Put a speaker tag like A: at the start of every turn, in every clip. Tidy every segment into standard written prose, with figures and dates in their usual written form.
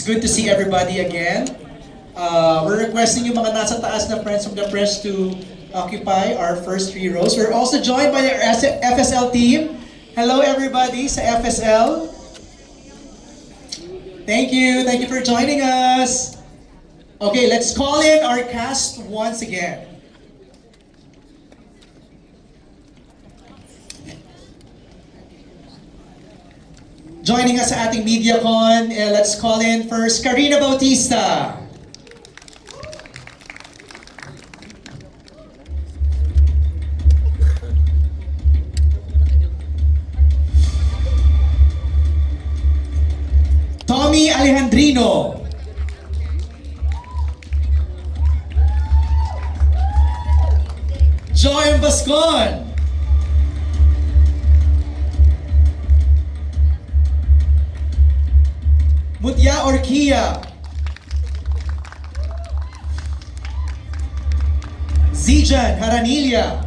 A: It's good to see everybody again. We're requesting yung mga nasa taas na friends from the press to occupy our first 3 rows. We're also joined by our FSL team. Hello everybody sa FSL. Thank you for joining us. Okay, let's call in our cast once again. Joining us sa ating MediaCon, let's call in first Karina Bautista. Tommy Alejandrino. Joy Bascon. Mutya Orkia. Zijan Haranilia.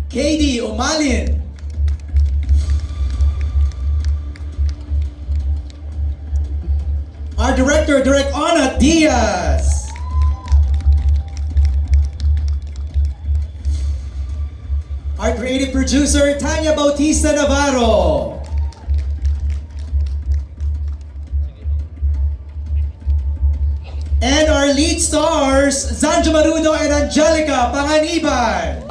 A: KD Omalin. Our director, Direk Ona Diaz. Our creative producer, Tanya Bautista Navarro. And our lead stars, Zanjo Marudo and Angelica Panganiban.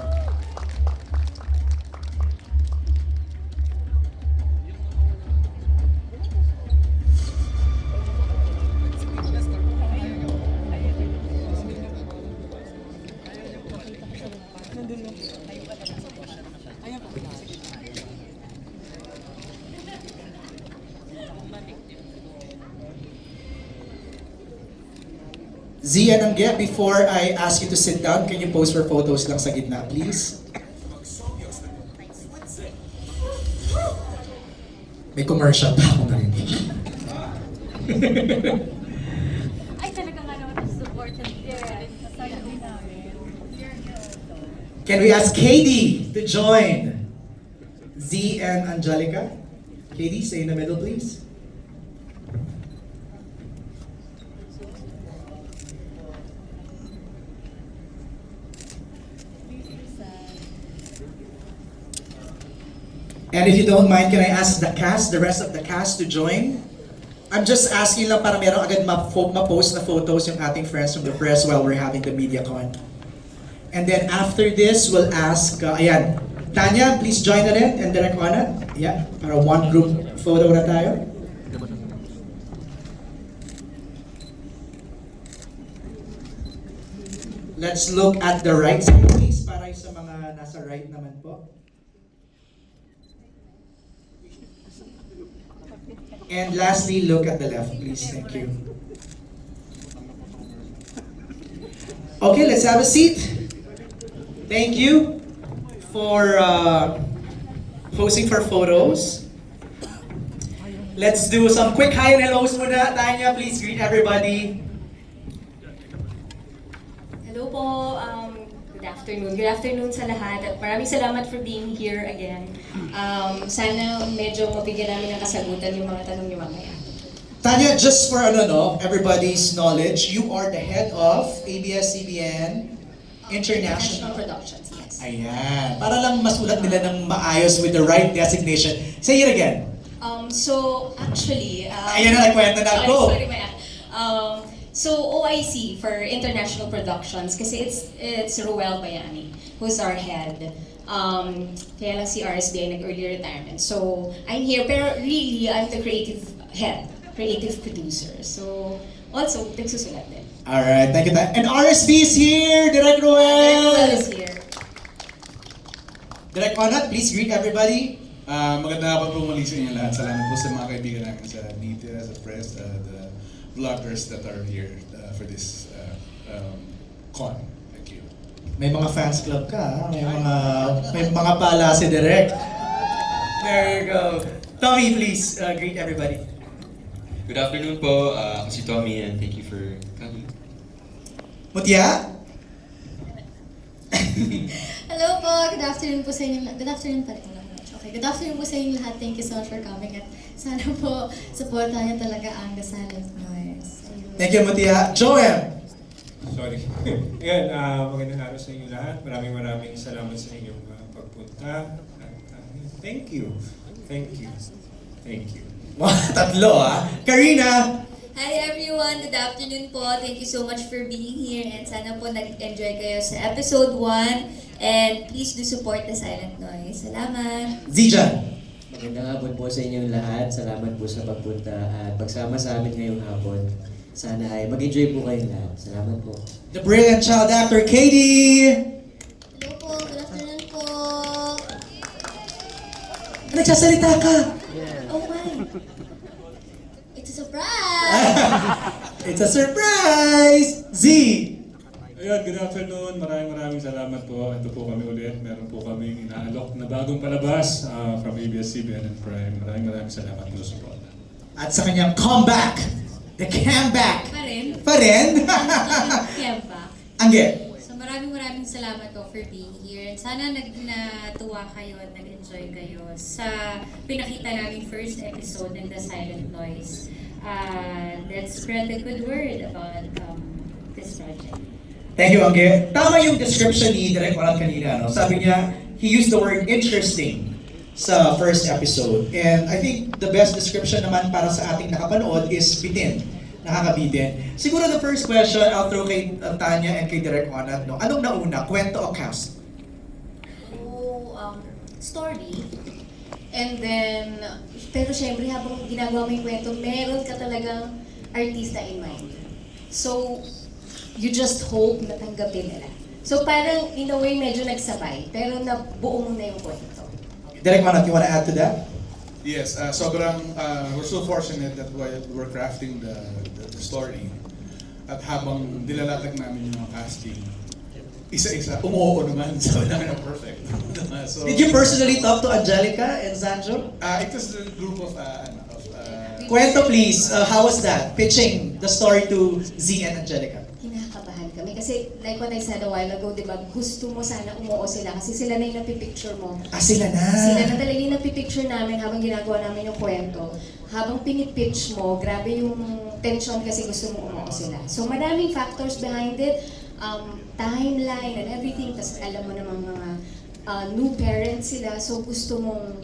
A: Zia Nangge, before I ask you to sit down, can you pose for photos lang sa gitna, please? May commercial pa ako narinig.
B: Ay, talaga nga naman ang support ng
A: Can we ask Katie to join Z and Angelica? Katie, stay in the middle, please. And if you don't mind, can I ask the rest of the cast to join? I'm just asking lang para meron agad ma-post na photos yung ating friends from the press while we're having the MediaCon. And then after this, we'll ask, ayan, Tanya, please join na rin, and Direk Ona. Yeah, para one group photo na tayo. Let's look at the right side, please, para sa mga nasa right naman po. And lastly, look at the left, please. Thank you. Okay, let's have a seat. Thank you for posing for photos. Let's do some quick hi and hellos muna. Tanya, please greet everybody.
B: Hello po, good afternoon. Good afternoon sa lahat at maraming salamat for being here again. Sana medyo mabigyan namin ng kasagutan yung mga tanong niyo mamaya.
A: Tanya, just for everybody's knowledge, you are the head of ABS-CBN International
B: Productions, yes.
A: Ayan. Para lang masulat nila ng maayos with the right designation. Say it again.
B: So actually,
A: Ayan na, nagkwenta na ako.
B: Sorry, Maya. So OIC for International Productions kasi it's Roel Bayani who's our head. Kaya lang si RSB ay nag-early retirement. So I'm here pero really I'm the creative head, creative producer. So also nagsusulat din.
A: Alright, thank you. And RSB is here! Direk
B: Roel
A: Roel!
B: is here.
A: Direk Onat, please greet everybody.
C: Magandang hapon po muli sa inyo lahat. Salamat po sa mga kaibigan namin sa media, sa press, the vloggers that are here for this con. Thank you.
A: May mga fans club ka, ha? May mga pala si Direk. There you go. Tommy, please greet everybody.
D: Good afternoon po, ako si Tommy and thank you for coming.
A: Mutya?
E: Hello po, good afternoon po sa inyo. Good afternoon pa rin. Okay. Okay, good afternoon po sa inyo lahat. Thank you so much for coming. At sana po, supportahan niyo talaga ang The Silent Noise. Ayun.
A: Thank you, Mutia. Joem!
F: Sorry. Ayan, magandang araw sa inyo lahat. Maraming salamat sa inyong pagpunta. At thank you. Thank you. Thank you.
A: Tatlo Karina!
G: Hi everyone! Good afternoon po. Thank you so much for being here and sana po nag-enjoy kayo sa episode 1 and please do support The Silent Noise. Salamat!
A: Zijan!
H: Magandang hapon po sa inyong lahat. Salamat po sa pagpunta at pagsama sa amin ngayong hapon. Sana ay mag-enjoy po kayong lahat. Salamat po.
A: The brilliant child actor, Katie!
E: Hello po, good afternoon po.
A: Nagsasalita ka!
E: Oh my! It's a surprise!
A: It's a surprise! Z!
F: Ayun, good afternoon. Maraming salamat po. Ito po kami ulit. Meron po kaming inaalok na bagong palabas from ABS-CBN and Prime. Maraming salamat po sa support.
A: At sa kanyang comeback! The comeback!
G: Pa rin.
A: Pa rin?
G: Kempa.
A: Angge!
G: So maraming salamat po for being here. And sana natuwa kayo at nag-enjoy kayo sa pinakita namin first episode ng The Silent Noise. Let's spread the good word about this project.
A: Thank you, Angge. Tama yung description ni Direk Walang kanina. No? Sabi niya, he used the word interesting sa first episode. And I think the best description naman para sa ating nakapanood is bitin. Nakakabitin. Siguro the first question, I'll throw kay Tanya and kay Direk Onat. No? Anong nauna? Kwento o cast?
B: Story. And then, pero syempre habang ginagawa mo yung kwento, meron ka talagang artista in mind. So, you just hope na tanggapin nila. So parang in a way medyo nagsabay, pero nabuo mo na yung kwento.
A: Direk Onat, you wanna add to that?
C: Yes, we're so fortunate that we're crafting the story. At habang nilalatag namin yung mga casting, isa-isa, umuoo naman. Sabi namin na perfect. So,
A: Did you personally talk to Angelica and Sanjo?
C: it was the group of
A: Kwento please, how was that? Pitching the story to Z and Angelica.
B: Kinakabahan kami kasi like what I said a while ago, di ba, gusto mo sana umuo sila kasi sila na yung napipicture mo.
A: Sila na.
B: Sila na talaga yung napipicture namin habang ginagawa namin yung kwento. Habang pinipitch mo, grabe yung tension kasi gusto mo umuo sila. So maraming factors behind it, timeline and everything. Tapos alam mo namang mga new parents sila, so gusto mong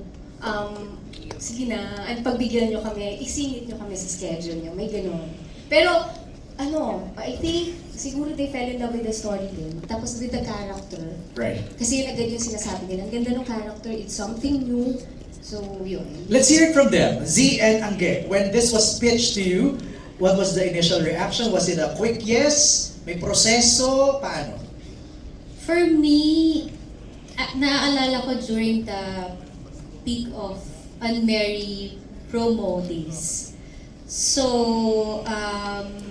B: sige na, at pagbigyan nyo kami, isingit nyo kami sa schedule nyo, may ganun. Pero, I think, siguro they fell in love with the story din. Tapos with the character.
A: Right.
B: Kasi yun agad yung sinasabi nila, ang ganda ng character, it's something new. So, yun.
A: Let's hear it from them. Z and Angge, when this was pitched to you, what was the initial reaction? Was it a quick yes? May proseso? Paano?
G: For me, naaalala ko during the peak of Unmarried promo days. So,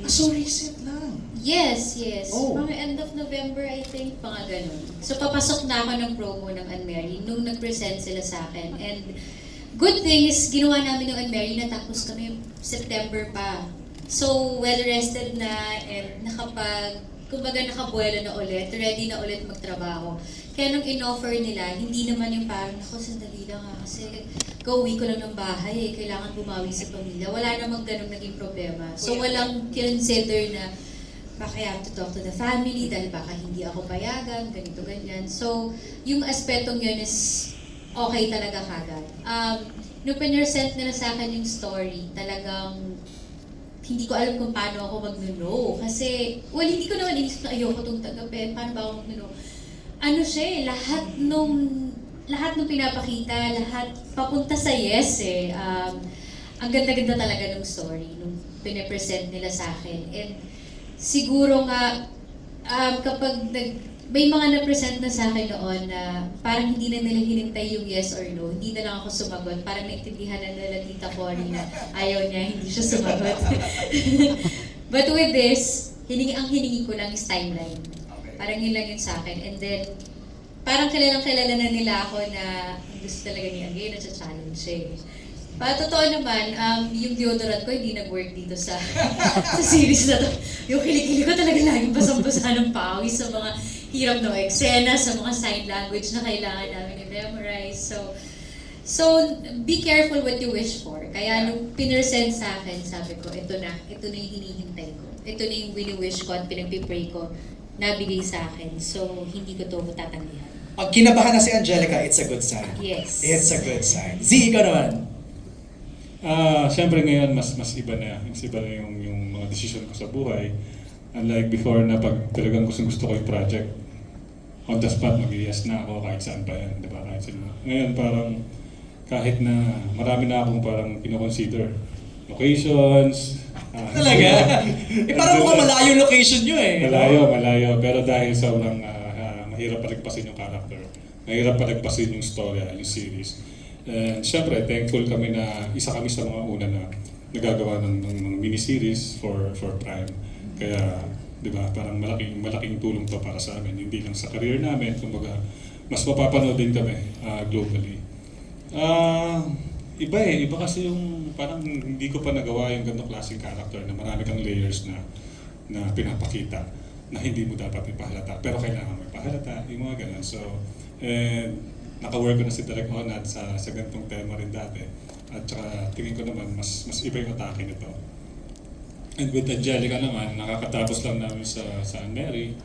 A: So recent lang.
G: yes.
A: Oh.
G: Mga end of November, I think, mga ganun. So, papasok na ako ng promo ng Unmarried nung nag-present sila sa akin. And good thing is, ginawa namin yung Unmarried, natapos kami September pa. So, well-rested na and kumbaga nakabuelo na ulit, ready na ulit magtrabaho. Kaya nung in-offer nila, hindi naman yung parang, ako, sandali lang kasi kauwi ko lang ng bahay kailangan bumawi sa pamilya. Wala namang ganun naging problema. So walang consider na baka I have to talk to the family dahil baka hindi ako payagan, ganito, ganyan. So, yung aspetong yun is okay talaga kagad. Nung pinresent nila sa akin yung story, talagang hindi ko alam kung paano ako mag-no. Kasi, hindi ko naman inisip na ayoko itong tagapin. Paano ba ako mag-no? Lahat nung pinapakita, lahat papunta sa yes ang ganda-ganda talaga ng story nung pinapresent nila sa akin. And siguro nga, kapag may mga na-present na sa akin noon na parang hindi na nila hinintay yung yes or no, hindi na lang ako sumagot. Parang naintindihan na nila Tita Cory na ayaw niya, hindi siya sumagot. But with this, ang hiningi ko lang is timeline. Parang yun lang yun sa akin. And then, parang kilalang-kilala na nila ako na gusto talaga ni Angge, na-challenge siya. Totoo naman, yung deodorant ko hindi nag-work dito sa series na to. Yung kilikili ko talaga laging basang-basa ng pawis sa mga hirap ng eksena, sa mga sign language na kailangan namin i-memorize. So, So, be careful what you wish for. Kaya nung pinresent sa akin, sabi ko, ito na yung hinihintay ko. Ito na yung wini-wish ko at pinagpipray ko, nabigay sa akin. So, hindi ko to tatanggihan.
A: Pag kinabahan na si Angelica, it's a good sign.
G: Yes.
A: It's a good sign. Z, ikaw naman.
F: Siyempre ngayon, mas iba na. Mas iba na yung mga decision ko sa buhay. Unlike before na pag talagang gusto ko yung project, on the spot, mag-yes na ako kahit saan pa yan, di ba? Kahit saan. Ngayon parang kahit na marami na akong parang kinoconsider. Locations.
A: Talaga? Parang mukhang malayo yung location nyo eh.
F: Malayo. Pero dahil sobrang mahirap palagpasin yung character, mahirap palagpasin yung storya, yung series. And syempre, thankful kami na isa kami sa mga una na nagagawa ng miniseries for Prime. Kaya, di ba, parang malaking tulong to para sa amin. Hindi lang sa career namin, kumbaga, mas mapapanood din kami globally. Iba kasi yung parang hindi ko pa nagawa yung ganong klaseng character na marami kang layers na pinapakita na hindi mo dapat ipahalata. Pero kailangan mo ipahalata, yung mga ganon. So, naka-work ko na si Direk Onad sa ganitong tema rin dati. At saka tingin ko naman mas iba yung atake nito. And with Angelica naman, nakakatapos lang namin sa Anne Mary.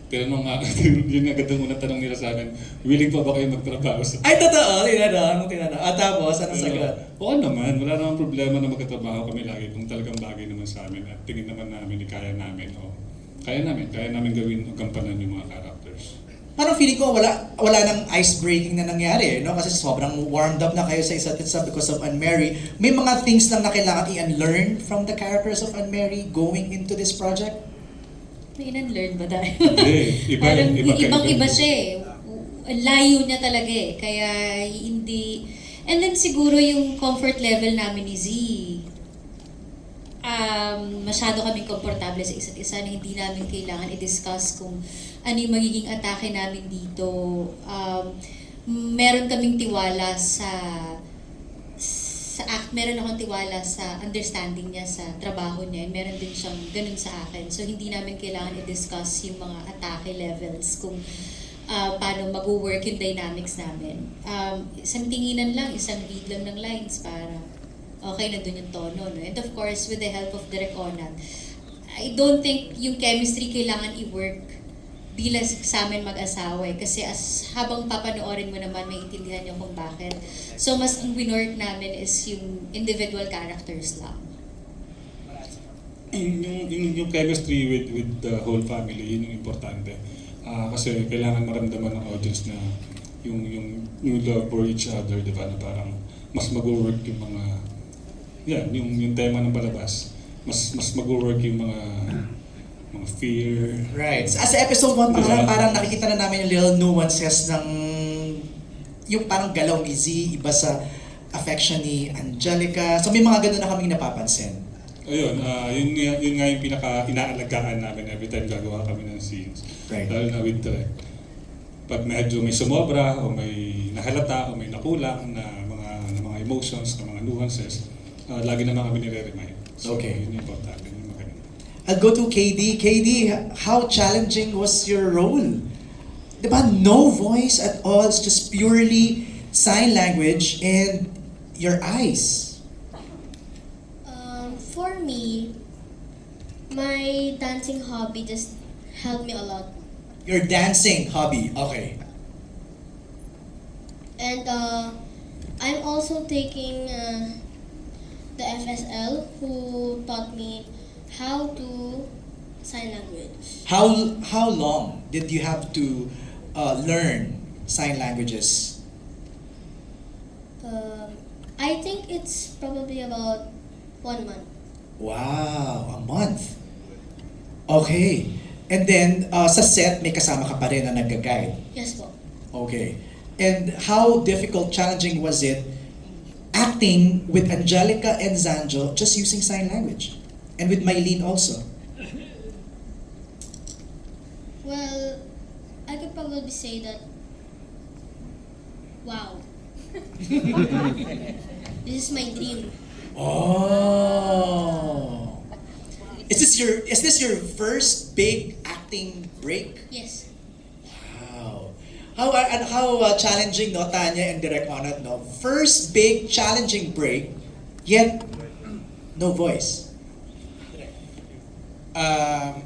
F: Tinanong nga, yun agad ang unang tanong nila sa akin, willing pa ba kayo magtrabaho sa...
A: Ay, totoo. Tinanong. At tapos, anong sagot?
F: Oo naman, wala namang problema na magkatrabaho kami lagi kung talagang bagay naman sa amin at tingin naman namin, kaya namin gawin o gampanan yung mga characters.
A: Parang feeling ko wala nang ice-breaking na nangyari, no? Kasi sobrang warmed up na kayo sa isa't isa because of Anne Mary. May mga things lang na kailangan i-unlearn from the characters of Anne Mary going into this project?
G: May in-learn ba tayo?
F: Hindi,
G: Ibang-iba siya eh. Layo niya talaga eh. Kaya hindi... And then siguro yung comfort level namin ni Z, masyado kaming komportable sa isa't isa na hindi namin kailangan i-discuss kung ano yung magiging atake namin dito. Meron kaming tiwala meron akong tiwala sa understanding niya sa trabaho niya, and meron din siyang ganun sa akin. So hindi namin kailangan i-discuss yung mga atake levels kung paano mag-work yung dynamics namin. Isang tinginan lang, isang read lang ng lines para okay na dun yung tono. No? And of course, with the help of Direk Onad, I don't think yung chemistry kailangan i-work bilang sa amin mag-asawa eh. Kasi habang papanoorin mo naman, may intindihan niyo kung bakit. So mas ang winork namin is yung individual characters lang.
F: Yung chemistry with the whole family, yun yung importante. Kasi kailangan maramdaman ng audience na yung love for each other, di ba? Na parang mas mag-work yung mga yung tema ng palabas. Mas mag-work yung mga fear.
A: Right. As episode 1 pa lang, parang nakikita na namin yung little nuances ng yung parang galaw ni Z, iba sa affection ni Angelica. So may mga ganun na kaming napapansin.
F: Ayun, yun nga yung pinaka-inaalagaan namin every time gagawa kami ng scenes.
A: Right.
F: Dahil na with Direk, pag medyo may sumobra o may nahalata o may nakulang na mga emotions, na mga nuances, lagi naman kami nire-remind. So,
A: Okay.
F: yun yung importante. Yun yung maganda.
A: I'll go to KD. KD, how challenging was your role? Diba, no voice at all. It's just purely sign language and your eyes.
E: For me, my dancing hobby just helped me a lot.
A: Your dancing hobby. Okay.
E: And I'm also taking the FSL, who taught me how to sign language.
A: How long did you have to learn sign languages?
E: I think it's probably about 1 month.
A: Wow, a month. Okay. And then, sa set, may kasama ka pa rin na nag-guide.
E: Yes po.
A: Okay. And how difficult, challenging was it acting with Angelica and Zanjo just using sign language? And with Mylene also?
E: Well, I could probably say that, wow. This is my dream.
A: Oh. Is this your first big acting break?
E: Yes.
A: Wow. How challenging, no, Tanya and Direk Onat, no? First big challenging break, yet no voice.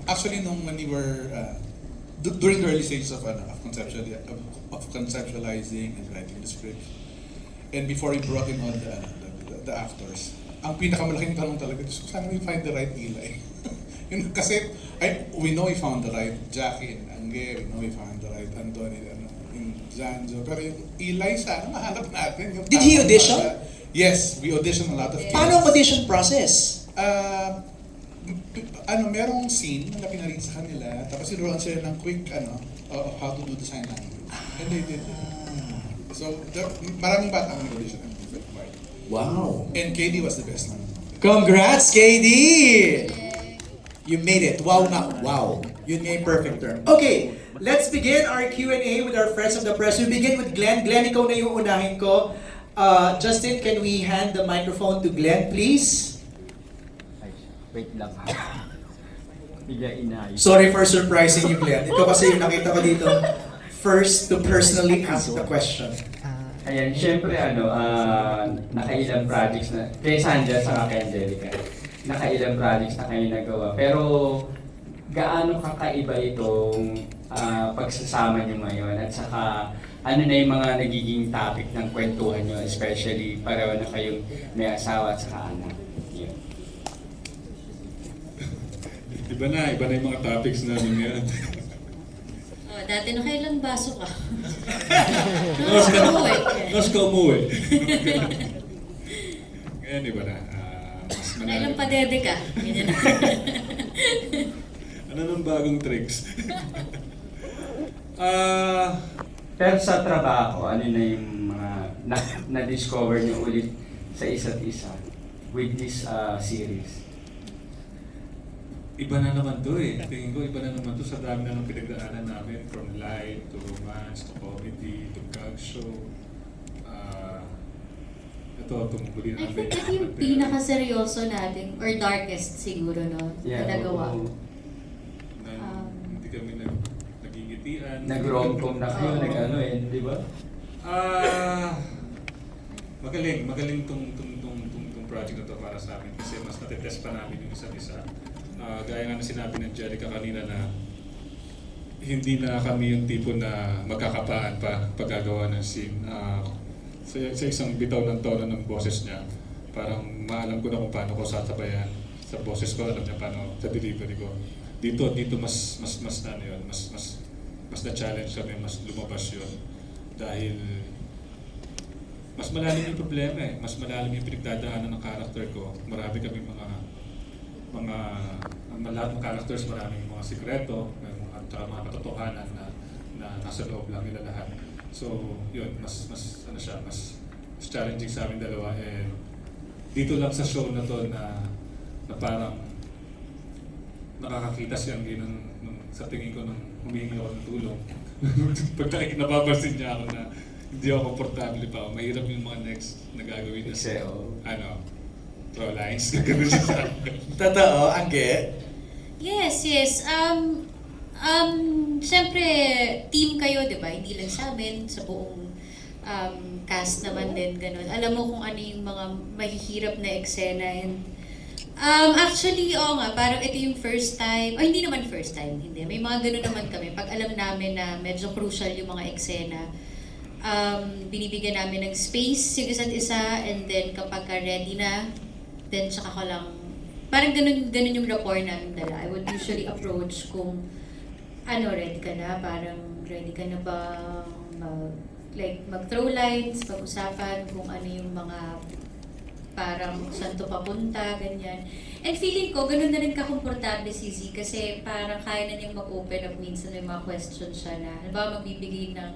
C: Actually, when we were during the early stages of conceptualizing and writing the script, and before we brought in all the actors, ang pinakamalaking tanong talaga is, saan we find the right Eli? Kasi we know we found the right Jackie and Angge, we know we found the right Anthony in Janjo, pero yung Eli, sana mahanap natin. Yung
A: Did he audition?
C: Yes, we auditioned a lot of
A: Paano ang audition process?
C: Merong scene na pinarin sa kanila, tapos sinuruan sila ng quick, of how to do the sign language. And they did it. So, maraming bata ang audition.
A: Wow.
C: And KD was the best one.
A: Congrats, KD! You made it. Wow nga. Wow. Yun nga yung perfect term. Okay, let's begin our Q&A with our friends of the press. We begin with Glenn. Glenn, ikaw na yung unahin ko. Justin, can we hand the microphone to Glenn, please?
I: Wait lang ha. Bigyan inayos.
A: Sorry for surprising you, Glenn. Ikaw kasi yung nakita ko dito first to personally ask the question.
I: Ayan, syempre nakailang projects na, kay Sandra sa kay Angelica, nakailang projects na kayo nagawa. Pero gaano kakaiba itong pagsasama nyo ngayon at saka ano na yung mga nagiging topic ng kwentuhan nyo, especially pareho na kayong may asawa at saka anak. Yun.
F: Iba na yung mga topics namin ngayon.
G: Dati nakailang baso ka.
F: Mas ka umuwi. Ngayon, iba na. Mas
G: Nakailang padede ka. Ganyan na.
F: Ano nang bagong tricks?
I: Pero sa trabaho, ano na yung mga na-discover nyo ulit sa isa't isa with this series?
F: Iba na naman to eh. Tingin ko iba na naman to sa dami na ng pinagdaanan namin. From light to romance to comedy to gag show. Ito, tumuli
G: I
F: namin.
G: think ito yung pinaka-seryoso natin, or darkest siguro, no? Na nagawa.
I: oo.
F: Hindi kami nagingitian.
I: Nag-rom-com na kayo, nag-ano di ba?
F: Magaling tong project na to para sa amin kasi mas natetest pa namin yung isa't isa. Gaya nga na sinabi ng Jerica kanina na hindi na kami yung tipo na magkakapaan pa paggagawa ng scene. Sa isang bitaw ng tono ng boses niya, parang maalam ko na kung paano ko sasabayan sa boses ko, alam niya paano sa delivery ko. Dito mas na-challenge kami, mas lumabas yun. Dahil mas malalim yung problema eh. Mas malalim yung pinagdadaanan ng character ko. Marami kami lahat ng characters, maraming mga sikreto, mga katotohanan na nasa loob lang nila lahat. So, yun, mas challenging sa amin dalawa. And dito lang sa show na to na parang nakakakita siya sa tingin ko nung humihingi ako ng tulong. Pagka napapansin niya ako na hindi ako komportable pa. Mahirap yung mga next na gagawin na throw lines. Gagawin siya sa akin.
A: Totoo, Angge?
G: Yes. Siyempre, team kayo, di ba? Hindi lang sa amin, sa buong cast naman din, ganun. Alam mo kung ano yung mga mahihirap na eksena. And, actually, oo nga, parang ito yung first time, hindi naman first time, hindi. May mga ganun naman kami. Pag alam namin na medyo crucial yung mga eksena, binibigyan namin ng space yung isa't isa, and then kapag ready na, then tsaka ko lang, parang ganun yung rapport namin dala. I would usually approach kung ready ka na, parang ready ka na ba mag-throw lines, pag-usapan kung ano yung mga parang saan to papunta, ganyan. And feeling ko, ganun na rin kakomportable si Z kasi parang kaya na niyang mag-open up minsan may mga questions siya na, halimbawa magbibigay ng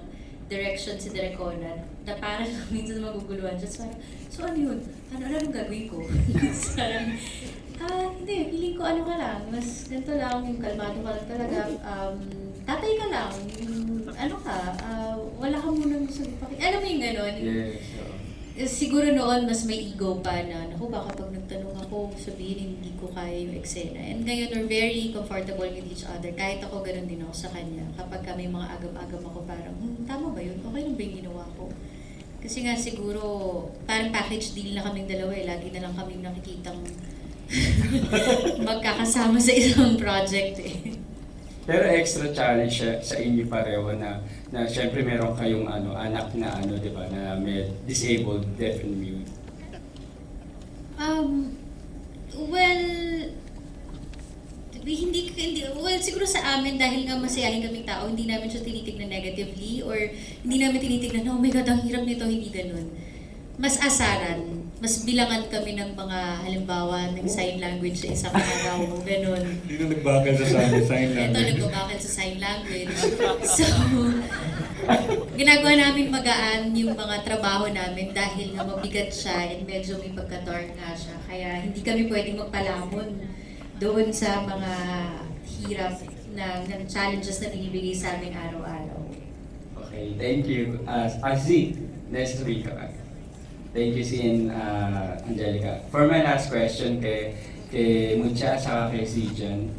G: direction si Direk Onat, na parang minsan maguguluhan siya. So ano yun? Ano gagawin ko? Parang, hindi, feeling ko ka lang, mas ganito lang, yung kalmado ka lang talaga, tatay ka lang, wala ka munang gusto ipakita. Alam mo yung gano'n?
I: Yes.
G: Siguro noon mas may ego pa na, naku baka pag nagtanong ako ako sabihin hindi ko kaya yung eksena. And ngayon, we're very comfortable with each other. Kahit ako, ganun din ako sa kanya. Kapag may mga agam-agam ako, parang, tama ba yun? Okay lang ba yung ginawa ko? Kasi nga siguro, parang package deal na kaming dalawa eh. Lagi na lang kaming nakikitang magkakasama sa isang project eh.
I: Pero extra challenge siya sa inyo pareho na syempre meron kayong anak na di ba, na may disabled, deaf and mute.
G: Well, siguro sa amin dahil nga masayahin kaming tao, hindi namin siya tinitignan negatively or hindi namin tinitignan, oh my God, ang hirap nito, hindi ganun. Mas asaran, mas bilangan kami ng mga halimbawa ng sign language sa isang araw, ganun.
F: Hindi na nagbakal sa sign
G: Ito, nagbabakal sa sign language. So, ginagawa namin magaan yung mga trabaho namin dahil nga mabigat siya and medyo may pagka-dark nga siya. Kaya hindi kami pwedeng magpalamon doon sa mga hirap ng challenges na binibigay sa amin araw-araw.
I: Okay, thank you. Z, next week ka. Thank you, Sin, Angelica. For my last question kay Mucha at kay Zijan.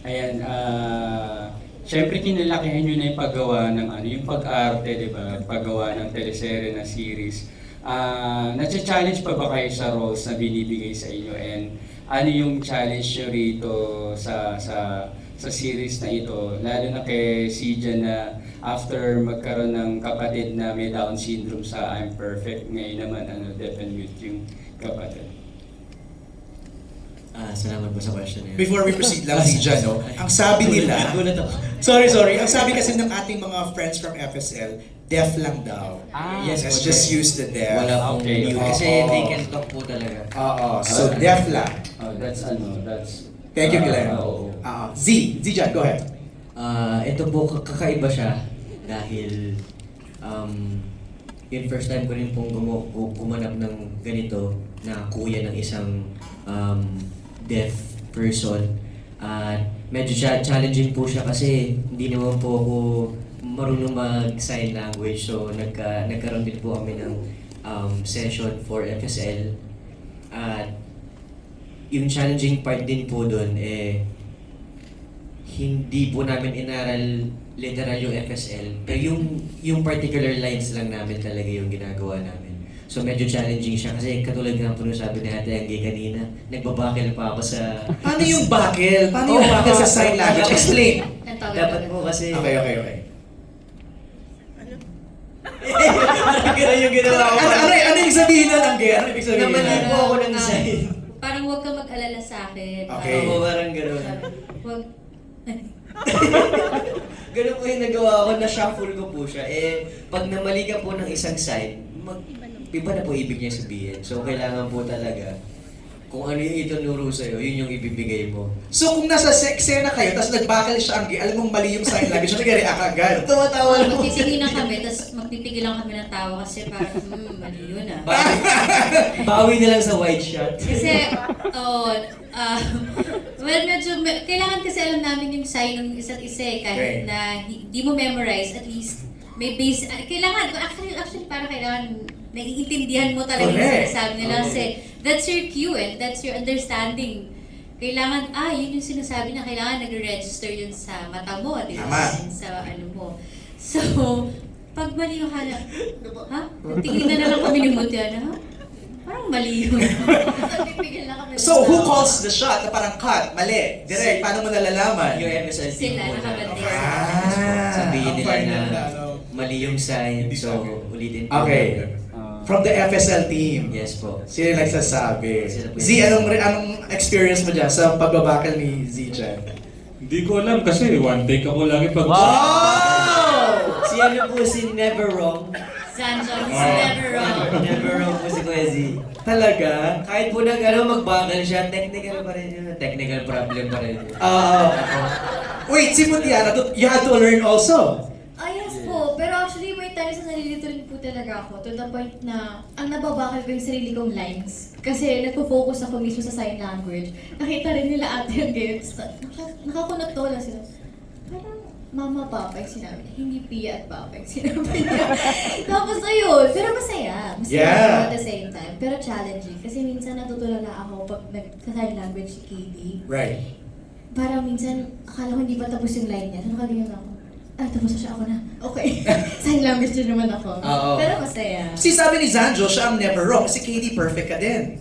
I: Ayan, syempre kinalakihan nyo na yung paggawa ng yung pag-arte, di ba? Paggawa ng teleserye na series. Nasa-challenge pa ba kayo sa roles na binibigay sa inyo? And ano yung challenge nyo rito sa series na ito? Lalo na kay Zijan na after magkaroon ng kapatid na may Down syndrome sa I'm Perfect, ngayon naman deaf and mute yung kapatid.
H: Salamat po sa question na yun.
A: Before we proceed lang, Zijan, no? Ang sabi nila,
H: Gulat ako.
A: sorry, ang sabi kasi ng ating mga friends from FSL, deaf lang daw.
H: Yes,
A: Let's
H: po,
A: just
H: sir.
A: use the deaf.
H: Wala pong
I: Okay.
H: mute. Kasi
A: Oo.
H: they can talk po talaga.
A: So deaf lang.
I: That's...
A: Thank you, Glenn.
I: Oo.
A: Zijan, go ahead.
H: Ito po, kakaiba siya dahil yung first time ko rin pong gumanap ng ganito na kuya ng isang deaf person. Medyo challenging po siya kasi hindi naman po ako marunong mag-sign language. So nagkaroon din po kami ng session for FSL. At yung challenging part din po doon hindi po namin inaral literal yung FSL, pero yung particular lines lang namin talaga yung ginagawa namin. So medyo challenging siya kasi katulad nga po nung sabi ni Ate Angge kanina, nagbabakil pa ako sa...
A: Paano yung bakil? Paano yung bakil sa sign language? Explain.
H: Dapat po kasi...
A: Okay.
H: Parang gano'n yung ginawa ko.
A: Ano yung sabihin na Angge? Ano yung sabihin
H: Namali
A: na?
H: po ako ng sign.
G: Parang huwag ka mag-alala sa akin.
A: Okay.
H: Oo, parang gano'n.
G: Huwag...
H: Ganun po yung nagawa ko, na-shuffle ko po siya. Pag namali ka po ng isang sign, iba na po ibig niya sabihin. So, kailangan po talaga, kung ano yung itunuro sa'yo, yun yung ibibigay mo.
A: So kung nasa eksena kayo, tapos nagbakal siya Angge, alam mong mali yung sign language, nag-react agad. Tumatawa lang.
G: Magtitinginan kami, tapos magpipigil lang kami ng tawa kasi parang, mali yun ah.
H: Bawi na lang sa white shot.
G: Kasi, well, kailangan kasi alam namin yung sign ng isa't isa eh, kahit
A: Okay.
G: na di mo memorize, at least may base, kailangan, actually parang kailangan naiintindihan mo talaga yung
A: Correct.
G: sinasabi nila kasi that's your cue and that's your understanding. Kailangan, yun yung sinasabi na kailangan nag-register yun sa mata mo, di ba?
A: Tama.
G: Sa ano mo. So, pag mali yung tingin na lang kami ni Mutiana, parang mali yun. Pipigil na kami.
A: So who calls the shot na parang cut, mali, direct, paano mo nalalaman?
H: Yung FSL team
G: Sila,
H: po na
G: nakabantay.
H: sabihin
C: Ang
H: nila
C: final
H: na
C: na,
H: mali yung sign,
C: Hindi
H: so
C: sabi.
H: ulitin po.
A: Okay. From the FSL team.
H: Yes po.
A: Sino yung nagsasabi?
H: Sila po
A: Z,
H: yung-
A: anong experience mo dyan sa pagbabakal ni Zijan?
F: Hindi ko alam kasi one take ako lagi pag...
A: Wow!
H: Si ano po si Never Wrong.
G: Sanjon is never wrong.
H: Never Wrong po si Kuya Z.
A: Talaga?
H: Kahit po magbakal siya, technical pa rin yun. Technical problem pa rin yun.
A: Wait, si Mutiana, you had to learn also.
E: Yes po, pero actually may times na nalilito rin po talaga ako to the point na ang nababakal ko yung sarili kong lines. Kasi nagpo-focus ako mismo sa sign language. Nakita rin nila ate yung games. Nakakunot to lang sila. Parang Mama, Papa yung sinabi niya. Hindi Pia at Papa yung sinabi niya. Tapos ayun, pero masaya. Masaya
A: Yeah.
E: ako at the same time. Pero challenging. Kasi minsan natutulala ako pag nag-sign language si KD.
A: Right.
E: Parang minsan, akala ko hindi pa tapos yung line niya. So nakaganyan ako. Tapos na siya, ako na. Okay. Sign language din naman ako.
A: Oo.
E: Pero masaya.
A: Si sabi ni Zanjo, siya ang never wrong. Si KD, perfect ka din.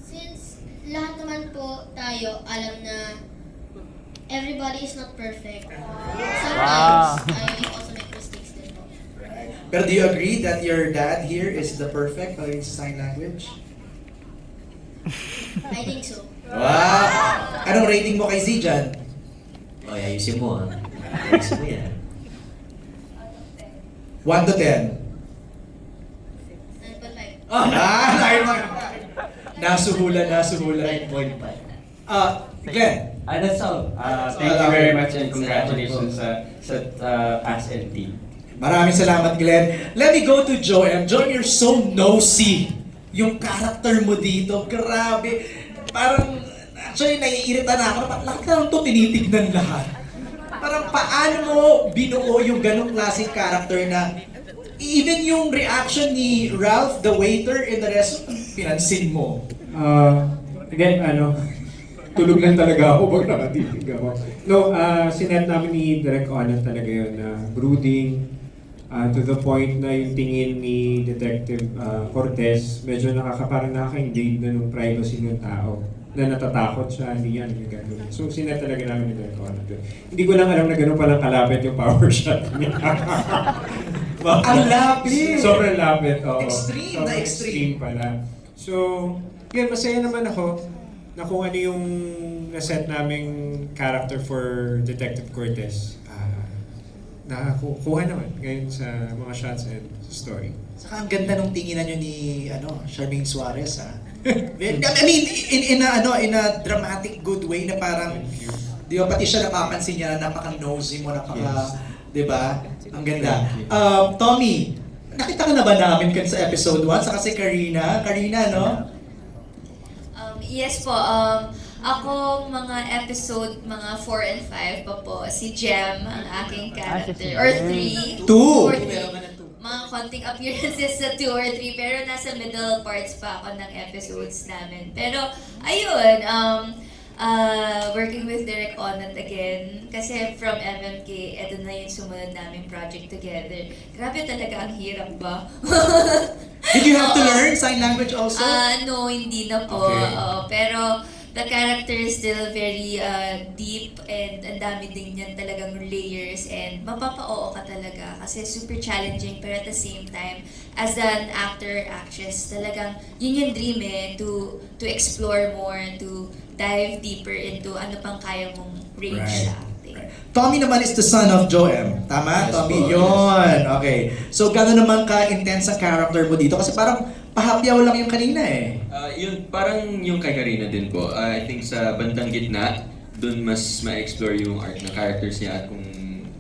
J: Since lahat naman po tayo alam na everybody is not perfect. Sometimes, I also make mistakes din po.
A: Pero do you agree that your dad here is the perfect pagdating sa sign language?
J: I think so.
A: Wow! Anong rating mo kay Z dyan?
H: O, ayusin mo ayusin mo yan.
A: 1 to 10.
J: 9.5.
A: Nasuhulan.
H: 9.5.
A: Glenn.
I: That's all. Thank you very much and congratulations sa ASL team.
A: Maraming salamat, Glenn. Let me go to Joem. Joem, you're so nosy. Yung character mo dito, grabe. Parang, actually, naiirita na ako. Bakit lang ito tinitignan lahat? Parang paano mo binuo yung ganong klaseng character na even yung reaction ni Ralph, the waiter in the restaurant, pinansin mo.
K: Again, tulog lang talaga ako pag nakatitig ako. No, sinet namin ni Direk Onan talaga yun na brooding, to the point na yung tingin ni Detective Cortez, medyo parang nakaka-invade na ng privacy ng tao. Na natatakot siya, hindi yan yung gagawin. So, sinet talaga namin ni Direk Onan. Hindi ko lang alam na gano'n palang kalapit yung power shot niya.
A: Ang lapit!
K: Sobrang lapit, oo.
A: Extreme,
K: Sobrang
A: na extreme.
K: pala. So, yun, masaya naman ako na kung ano yung naset naming character for Detective Cortez. Nakakuha naman ngayon sa mga shots and story.
A: Saka ang ganda nung tinginan nyo ni Charmaine Suarez, ha? I mean, in a dramatic good way na parang, di ba, pati siya napapansin niya, napaka-nosy mo, di ba? Ang ganda. Tommy, nakita ka na ba namin sa episode 1? Saka si Karina, no?
L: Yes po, ako mga episode, mga 4 and 5 pa po, si Jem, ang aking character, or 3.
A: 2!
L: Or 3. Mga konting appearances sa 2 or 3, pero nasa middle parts pa ako ng episodes namin. Pero, ayun, working with Direk Onan again, kasi from MMK, eto na yung sumunod naming project together. Grabe talaga, ang hirap ba?
A: Did you have to learn sign language also?
L: No, hindi na po.
A: Okay.
L: Pero the character is still very deep and ang dami din yan talagang layers and mapapa-oo ka talaga kasi super challenging pero at the same time as an actor, actress, talagang yun yung dream to explore more, to dive deeper into ano pang kaya mong range sa acting.
A: Tommy naman is the son of Joem. Tama?
D: Yes,
A: Tommy,
D: po.
A: yun. Okay. So, gano'n naman ka-intense ang character mo dito? Kasi parang pahapyaw lang yung kanina eh.
D: Yun, parang yung kay Karina din po. I think sa bandang gitna, dun mas ma-explore yung arc ng characters niya at kung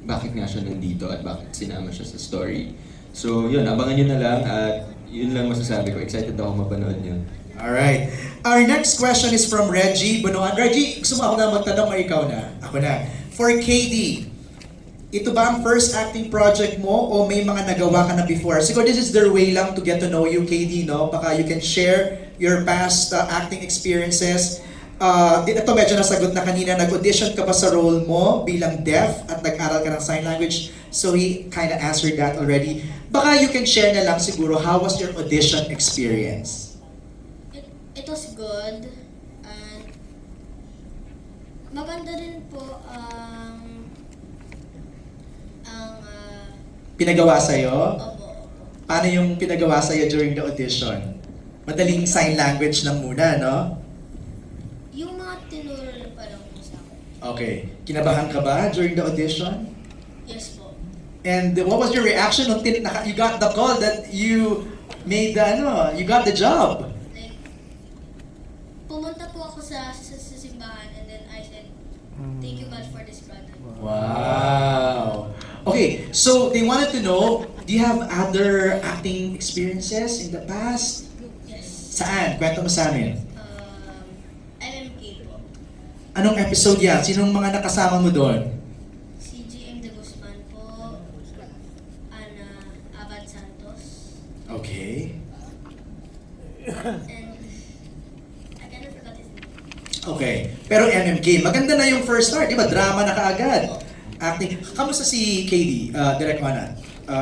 D: bakit nga siya nandito at bakit sinama siya sa story. So yun, abangan nyo na lang at yun lang masasabi ko. Excited ako mapanood nyo.
A: Alright. Our next question is from Reggie Bunuan. Reggie, gusto mo ako na magtanong o ikaw na? Ako na. For KD, ito ba ang first acting project mo o may mga nagawa ka na before? Siguro this is their way lang to get to know you, KD, no? Baka you can share your past acting experiences. Ito medyo nasagot na kanina, nag-audition ka ba sa role mo bilang deaf at nag-aral ka ng sign language? So he kind of answered that already. Baka you can share na lang siguro, how was your audition experience?
J: It was good. And maganda din po ang
A: Pinagawa sa'yo?
J: opo.
A: Paano yung pinagawa sa'yo during the audition? Madaling sign language lang muna, no?
J: Yung mga tinuro pa lang po sa akin.
A: Okay. Kinabahan ka ba during the audition?
J: Yes po.
A: And what was your reaction nung you got the call that you made you got the job?
J: Like, pumunta po ako sa simbahan and then I said, thank you God for this project.
A: Wow. Okay, so they wanted to know, do you have other acting experiences in the past?
J: Yes.
A: Saan? Kwento mo sa amin.
J: MMK po.
A: Anong episode yan? Sinong mga nakasama mo doon?
J: Si GM De Guzman po, Ana Abad Santos,
A: Okay.
J: and I kind of forgot his name.
A: Okay. Pero MMK, maganda na yung first start, di ba? Drama na kaagad. Acting. Kamusta si KD, Direk Ona,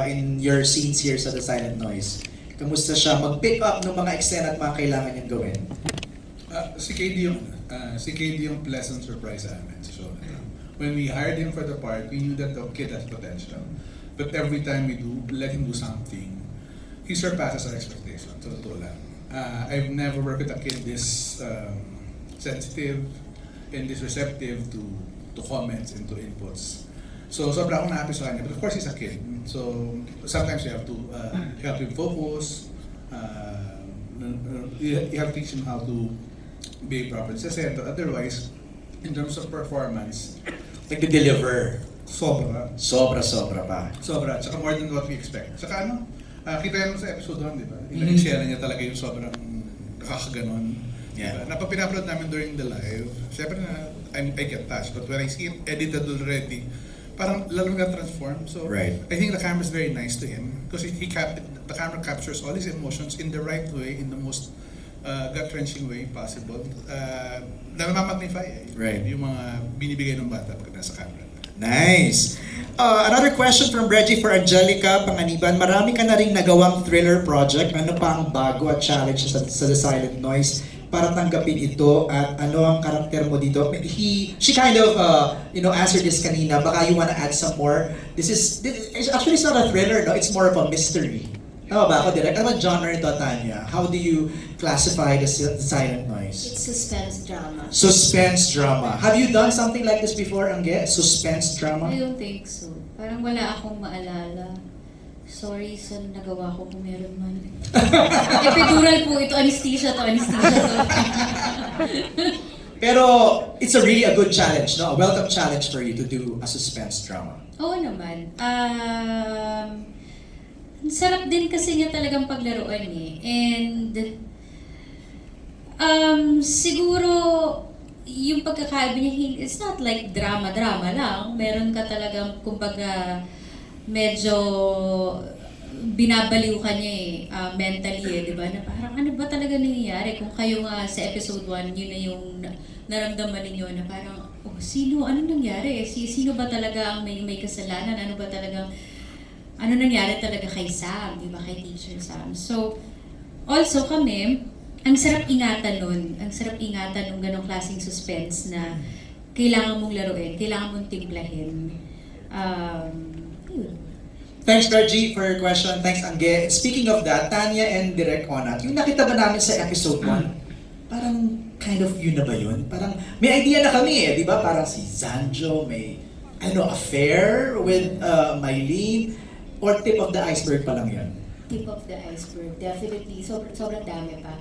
A: in your scenes here sa The Silent Noise? Kamusta siya mag-pick up ng mga eksena at mga kailangan niyang gawin?
C: Si KD yung pleasant surprise sa amin sa show na ito. When we hired him for the part, we knew that the kid has potential. But every time we let him do something, he surpasses our expectations. So, totoo lang. I've never worked with a kid this sensitive and this receptive to comments and to inputs. So, sobra akong na-happy sa kanya. But of course, he's a kid. So, sometimes you have to help him focus. You have to teach him how to be proper sa center. Otherwise, in terms of performance,
A: Nag-deliver.
C: sobra.
A: Sobra-sobra pa.
C: Sobra. Tsaka more than what we expect. Tsaka ano, kita yan sa episode 1, di ba?
A: Mhm.
C: Ilang niya talaga yung sobrang nakakaganon.
A: Yeah.
C: Diba? Napapin-upload namin during the live, syempre na I get touched. But when I see it edited already, parang lalo na-transform. So,
A: Right.
C: I think the camera is very nice to him because the camera captures all his emotions in the right way, in the most gut-wrenching way possible. Namamagnify
A: Right.
C: yung mga binibigay ng bata pag nasa camera.
A: Nice. Another question from Reggie for Angelica Panganiban. Marami ka na rin nagawang thriller project. Ano pa ang bago at challenge sa The Silent Noise para tanggapin ito at ano ang karakter mo dito? She kind of answered this kanina. Baka you wanna add some more. Actually it's not a thriller, no? It's more of a mystery. Tama ba ako, Direk? Ano ba genre nito, Tanya? How do you classify the Silent Noise?
B: It's suspense drama.
A: Suspense drama. Have you done something like this before, Angge? Suspense drama?
G: I don't think so. Parang wala akong maalala. Sorry sa nagawa ko kung meron man. Epidural po ito, anesthesia to.
A: Pero it's really a good challenge, no? A welcome challenge for you to do a suspense drama.
G: Oo naman. Ang sarap din kasi niya talagang paglaruan eh. And siguro yung pagkakaiba niya, it's not like drama lang. Meron ka talagang, kumbaga, medyo binabaliw ka niya mentally di ba? Na parang ano ba talaga nangyayari? Kung kayo nga sa episode 1, yun na yung naramdaman ninyo na parang, ano nangyari? Sino ba talaga ang may kasalanan? Ano nangyari talaga kay Sam, di ba? Kay Teacher Sam. So, also kami, ang sarap ingatan nun. Ang sarap ingatan ng ganong klaseng suspense na kailangan mong laruin, kailangan mong timplahin. Yun.
A: Thanks, Reggie, for your question. Thanks, Angge. Speaking of that, Tanya and Direk Onat, yung nakita ba namin sa episode 1, parang kind of yun na ba yun? Parang may idea na kami di ba? Parang si Zanjo may, affair with Mylene, or tip of the iceberg pa lang yun?
B: Tip of the iceberg, definitely. Sobrang dami pa.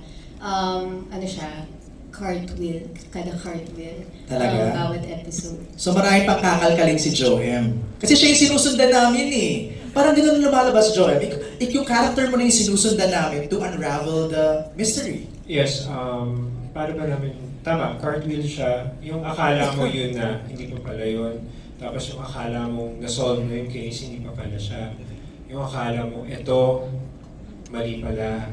B: Cartwheel. Kada cartwheel.
A: Talaga?
B: Bawat episode.
A: So marami pang kakalkaling si Joem. Kasi siya yung sinusundan namin Parang ganun lumalabas, Joem. Yung character mo na yung sinusundan namin to unravel the mystery.
K: Yes, para ba namin, tama, cartwheel siya. Yung akala mo yun na hindi pa pala yun. Tapos yung akala mong na-solve na yung case, hindi pa pala siya. Yung akala mo, eto, mali pala.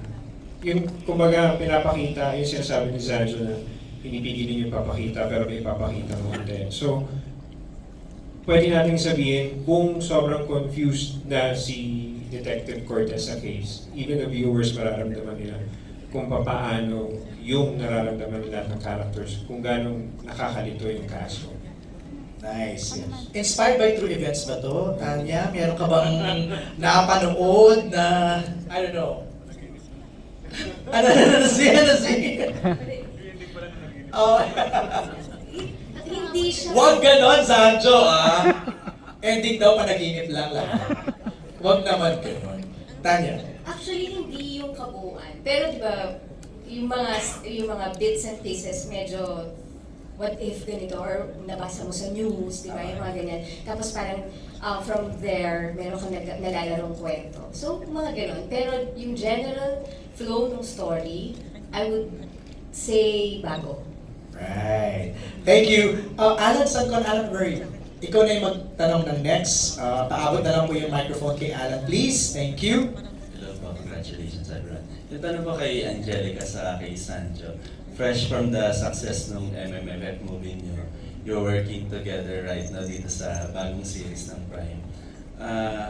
K: Yung, kumbaga, pinapakita, yung sinasabi ni Zanjo na pinipigilin yung papakita, pero may papakita mo din. So, pwede natin sabihin, kung sobrang confused na si Detective Cortez sa case, even the viewers mararamdaman nila kung paano yung nararamdaman nila ng characters, kung ganong nakakalito yung kaso.
A: Nice. Inspired by true events ba to, Tanya? Meron ka bang napanood na, I don't know. Ano si? Oh.
B: Hindi siya...
A: Wag ganon, Sancho, Ending daw, panaginip lang. Wag naman ganon. Tanya?
B: Actually, hindi yung kabuuan. Pero di ba, yung mga bits and pieces, medyo what if ganito, or nabasa mo sa news, di ba, yung mga ganyan. Tapos parang from there, meron kang nalalarong kwento. So, mga ganon. Pero yung general flow ng story, I would say bago.
A: Right. Thank you. Alan, saan ka? Alan, where are you? Ikaw na yung magtanong ng next. Paabot na lang po yung microphone kay Alan, please. Thank you.
M: Hello po, congratulations everyone. Yung tanong ko kay Angelica sa kay Sanjo. Fresh from the success ng MMFF movie niyo, you're working together right now dito sa bagong series ng Prime.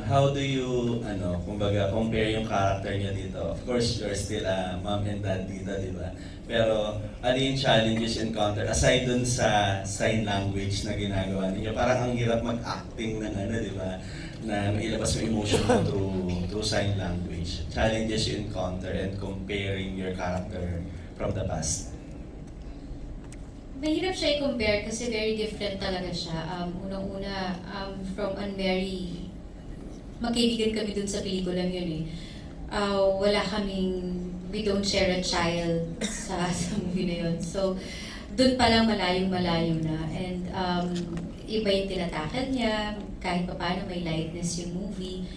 M: How do you, kumbaga, compare yung character niyo dito? Of course, you're still a mom and dad dito, di ba? Pero ano yung challenges encounter aside dun sa sign language na ginagawa ninyo? Parang ang hirap mag-acting ng di ba? Na mailabas yung emotion mo through sign language. Challenges you encounter and comparing your character from the past.
G: Mahirap siya i-compare kasi very different talaga siya. Unang-una, from Unmarry, magkaibigan kami dun sa pelikulang yun eh. Wala kaming, we don't share a child sa movie na yun. So, dun pa lang malayong-malayo na. And iba yung tinatakal niya, kahit pa paano may lightness yung movie.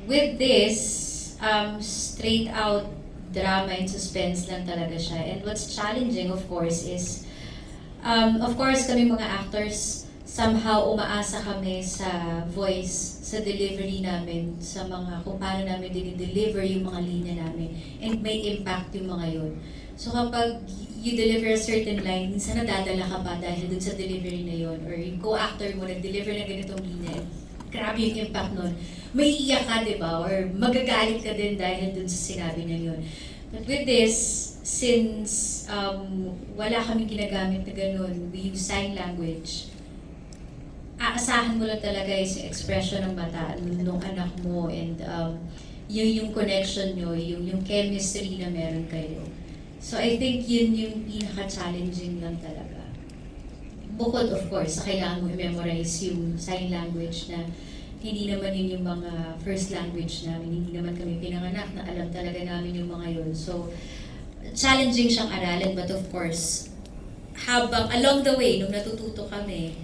G: With this, straight out drama and suspense lang talaga siya. And what's challenging, of course, is of course, kami mga actors, somehow umaasa kami sa voice, sa delivery namin, sa mga kung paano namin dinideliver yung mga linya namin, and may impact yung mga yun. So kapag you deliver a certain line, minsan nadadala ka pa dahil dun sa delivery na yun, or yung co-actor mo nag-deliver ng ganitong linya, grabe yung impact nun. May iiyak ka, di ba? Or magagalit ka din dahil dun sa sinabi na yun. But with this, since wala kaming ginagamit na ganun, we use sign language, aasahan mo lang talaga yung expression ng mata nung anak mo, and yung connection nyo, yung chemistry na meron kayo. So I think yun yung pinaka-challenging lang talaga. Bukod of course, sa kailangan mo i-memorize yung sign language na hindi naman yun yung mga first language namin, hindi naman kami pinanganak na alam talaga namin yung mga yun. So, challenging siyang aralin, but of course, habang along the way, nung natututo kami,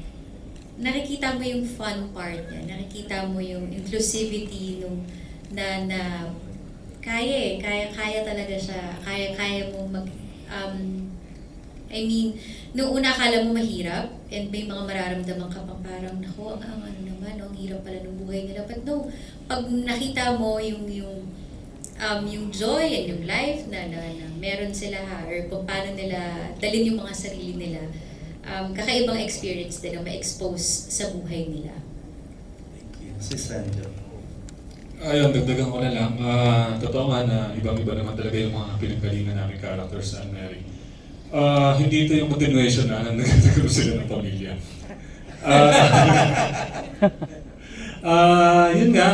G: nakikita mo yung fun part niya, nakikita mo yung inclusivity nung na kaya talaga siya, kaya mo mag, nung una akala mo mahirap, and may mga mararamdaman ka pang parang, naku, ang ang hirap pala ng buhay nila. But no, pag nakita mo yung joy and yung life na meron sila or kung paano nila dalhin yung mga sarili nila, kakaibang experience din na ma-expose sa buhay nila.
M: Thank you. Si Sanjo.
F: Ayun, dagdagan ko na lang. Totoo nga na ibang-iba naman talaga yung mga pinagkalingan namin characters sa Unmarry. Hindi ito yung continuation na nagkakaroon sila ng pamilya. Yun nga,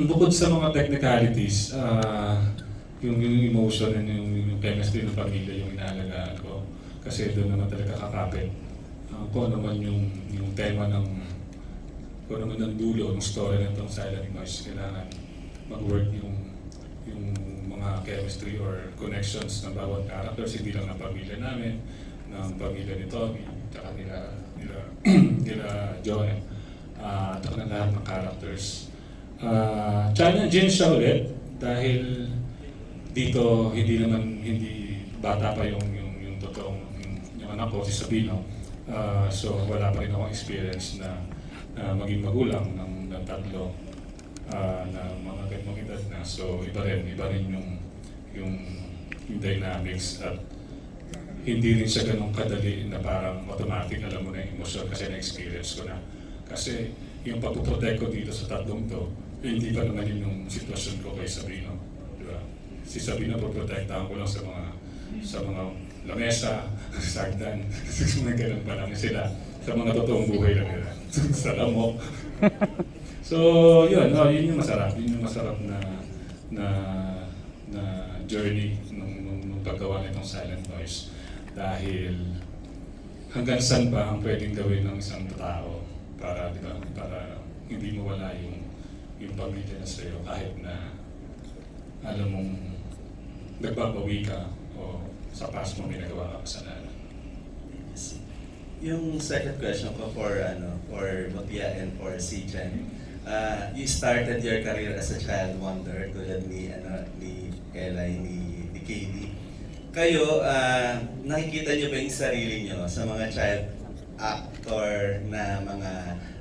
F: bukod sa mga technicalities, yung emotion and yung chemistry ng pamilya yung inaalagaan ko. Kasi doon naman talaga kakapit. Kung ano man yung tema ng, kung ano man ang dulo ng story ng itong Silent Noise, kailangan mag-work yung mga chemistry or connections ng bawat characters, hindi lang ng pamilya namin, ng pamilya ni Tommy, tsaka nila Joem, at saka ng lahat ng characters. Challenging siya ulit dahil dito hindi bata pa yung totoong yung anak ko, si Sabino. So wala pa rin akong experience na maging magulang ng tatlo na mga ganong edad na. So iba rin yung dynamics, at hindi rin siya ganong kadali na parang automatic alam mo na yung emosyon kasi na-experience ko na. Kasi yung pagpuprotect ko dito sa tatlong to, hindi pa naman yun yung sitwasyon ko kay Sabino. Diba? Si Sabino, poprotektahan ko lang sa mga lamesa, sagdan, mga ganun pa lang sila. Sa mga totoong buhay lang nila. Sa lamok. So, yun yung masarap. Yun yung masarap na journey nung paggawa nitong Silent Noise. Dahil hanggang saan ba ang pwedeng gawin ng isang tao para hindi mawala yung pamilya na sa'yo kahit na alam mong nagbabawi ka o sa past mo may nagawa ka kasalanan.
M: Yung second question ko for Mutia and for si Jen. You started your career as a child wonder tulad ni Eli, ni KD. kayo, nakikita niyo ba yung sarili niyo sa mga child actor na mga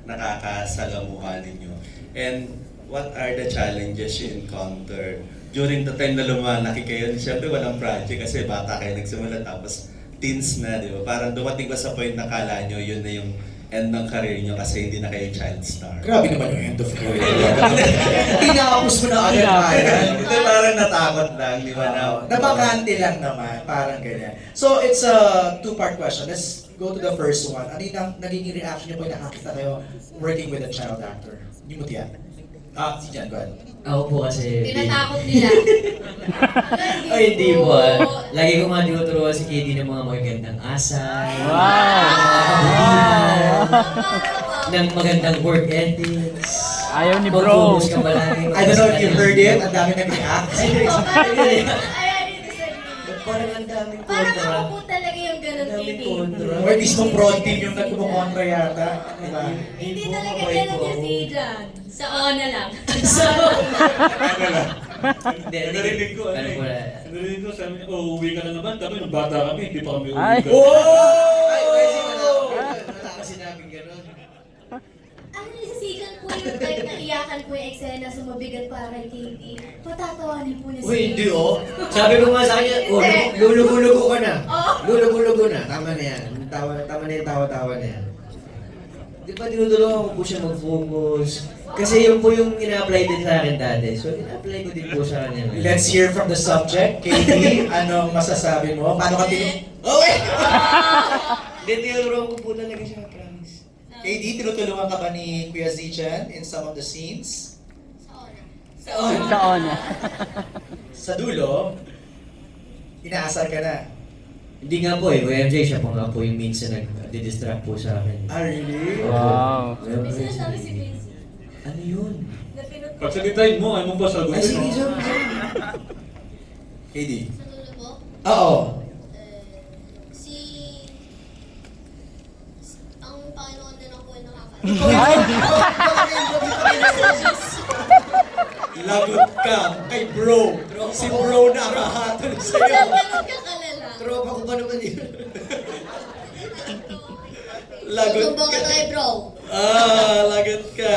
M: nakakasalamuha ninyo? And what are the challenges you encounter during the time na lumalaki kayo? Siyempre walang project kasi bata kayo nagsimula tapos teens na, di ba? Parang dumating ba sa point na kala nyo yun na yung end ng career nyo kasi hindi na kayo child star?
A: Grabe naman yung end of career. Tinapos mo na agad kaya.
M: Hindi, parang natakot lang, di ba?
A: Nabakante lang naman, parang ganyan. So, it's a two-part question. Let's go to the first one. Ano yung nagiging reaction niyo pag nakakita kayo working with a child actor? Yung mutya. Si Jan, go ahead.
H: Ako po kasi...
E: Tinatakot nila.
H: Ay, hindi po. Lagi ko nga tinuturuan si KD ng mga magagandang asay. Ng magandang work ethics.
N: Ayaw ni bro.
H: Mag-focus ka palagi.
A: I don't know if you heard it, ang dami nag-react.
H: Parang ang daming
E: Parang
H: kontra.
E: ako po talaga yung ganun
H: Daming
E: feeling.
H: kontra.
A: Or mismo pro team yung nagkumukontra yata. Diba?
E: Hindi talaga ganun yung Tijan.
G: Sa ona lang.
H: Hindi,
F: Narinig ko,
H: ano po na.
F: narinig ko, sabi niya, oh, uwi ka na naman. Kami, nung bata kami, hindi pa kami
N: Ay.
F: uwi.
A: Oh!
H: Wala kasi namin ganun.
E: Ano nisisikan po yung type na iyakan po yung eksena sumabigat para kay Katie. Patatawanin po niya
H: Uy, hindi oh. Sabi ko nga sa kanya, oh, lulugo-lugo ka na. Lulugo-lugo na. Tama na yan. Tama na yung tawa-tawa na yan. Di ba tinutulungan ko po siya mag-focus? Kasi yun po yung ina-apply din sa akin dati. So, ina-apply ko din po sa kanya.
A: Let's hear from the subject. Katie, anong masasabi mo? Paano ka Oh, wait!
H: Hindi, tinutulungan ko po talaga siya, promise.
A: Katie, tinutulungan ka ba ni Kuya Zichan in some of the scenes?
N: Sa ona.
A: Sa dulo, inaasar ka na.
H: Hindi nga po eh, Kuya MJ, siya po nga po yung minsan nag-distract po sa akin.
A: Ah, really?
N: Wow.
E: May sinasabi si Quincy.
H: Ano yun?
E: Na pinut-
F: Pagsalitain mo, ano ba
H: Ay,
F: sagutin
H: sige,
F: mo?
H: sorry.
A: Katie?
J: Sa dulo po,
A: Oo.
J: ang Panginoon din ako yung nakakalaman.
A: Lagot ka kay bro. Si bro na akahatol sa'yo.
E: Ganun ka kalala.
H: Tropa ko pa naman yun.
A: Lagot
J: Sumbong ka
A: ka.
J: tayo, bro.
A: Lagot ka.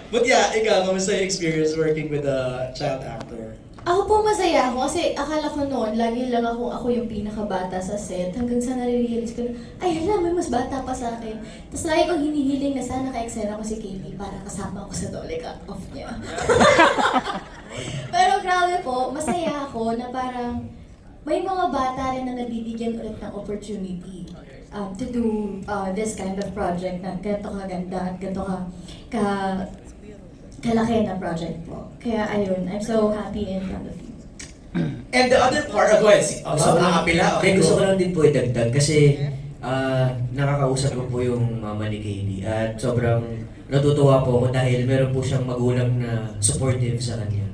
A: But yeah, ikaw, kamusta yung experience working with a child actor?
E: Ako po masaya ako kasi akala ko noon, lagi lang ako yung pinakabata sa set. Hanggang sa nare-realize ko na, ay hala, may mas bata pa sa akin. Tapos lagi kong hinihiling na sana ka-eksena ko si Katie para kasama ako sa Dole Cut-Off niya. Pero grabe po, masaya ako na parang may mga bata rin na nabibigyan ulit ng opportunity to do this kind of project na ganito kaganda at ganito kalaki na project po. Kaya ayun, I'm so happy in front of you.
A: And the other part, go ahead. So, nakapila.
H: Okay, gusto ko lang din po idagdag kasi nakakausap ko po yung mama ni Katie at sobrang natutuwa po ako dahil meron po siyang magulang na supportive sa kanya.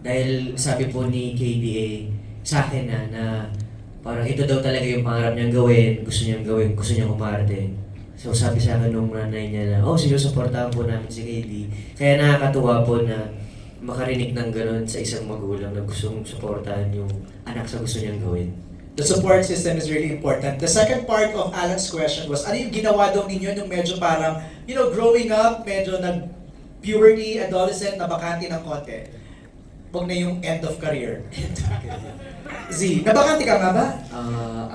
H: Dahil sabi po ni KDA sa akin na parang ito daw talaga yung pangarap niyang gawin, gusto niyang umarte. So sabi sa akin nung nanay niya na, sinusuportahan po namin si KD. Kaya nakakatuwa po na makarinig ng gano'n sa isang magulang na gustong suportahan yung anak sa gusto niyang gawin.
A: The support system is really important. The second part of Alan's question was, ano yung ginawa daw ninyo nung medyo parang, growing up, medyo nag-puberty, adolescent, nabakante ng konti? Huwag na yung end of career. Z, nabakante ka nga ba?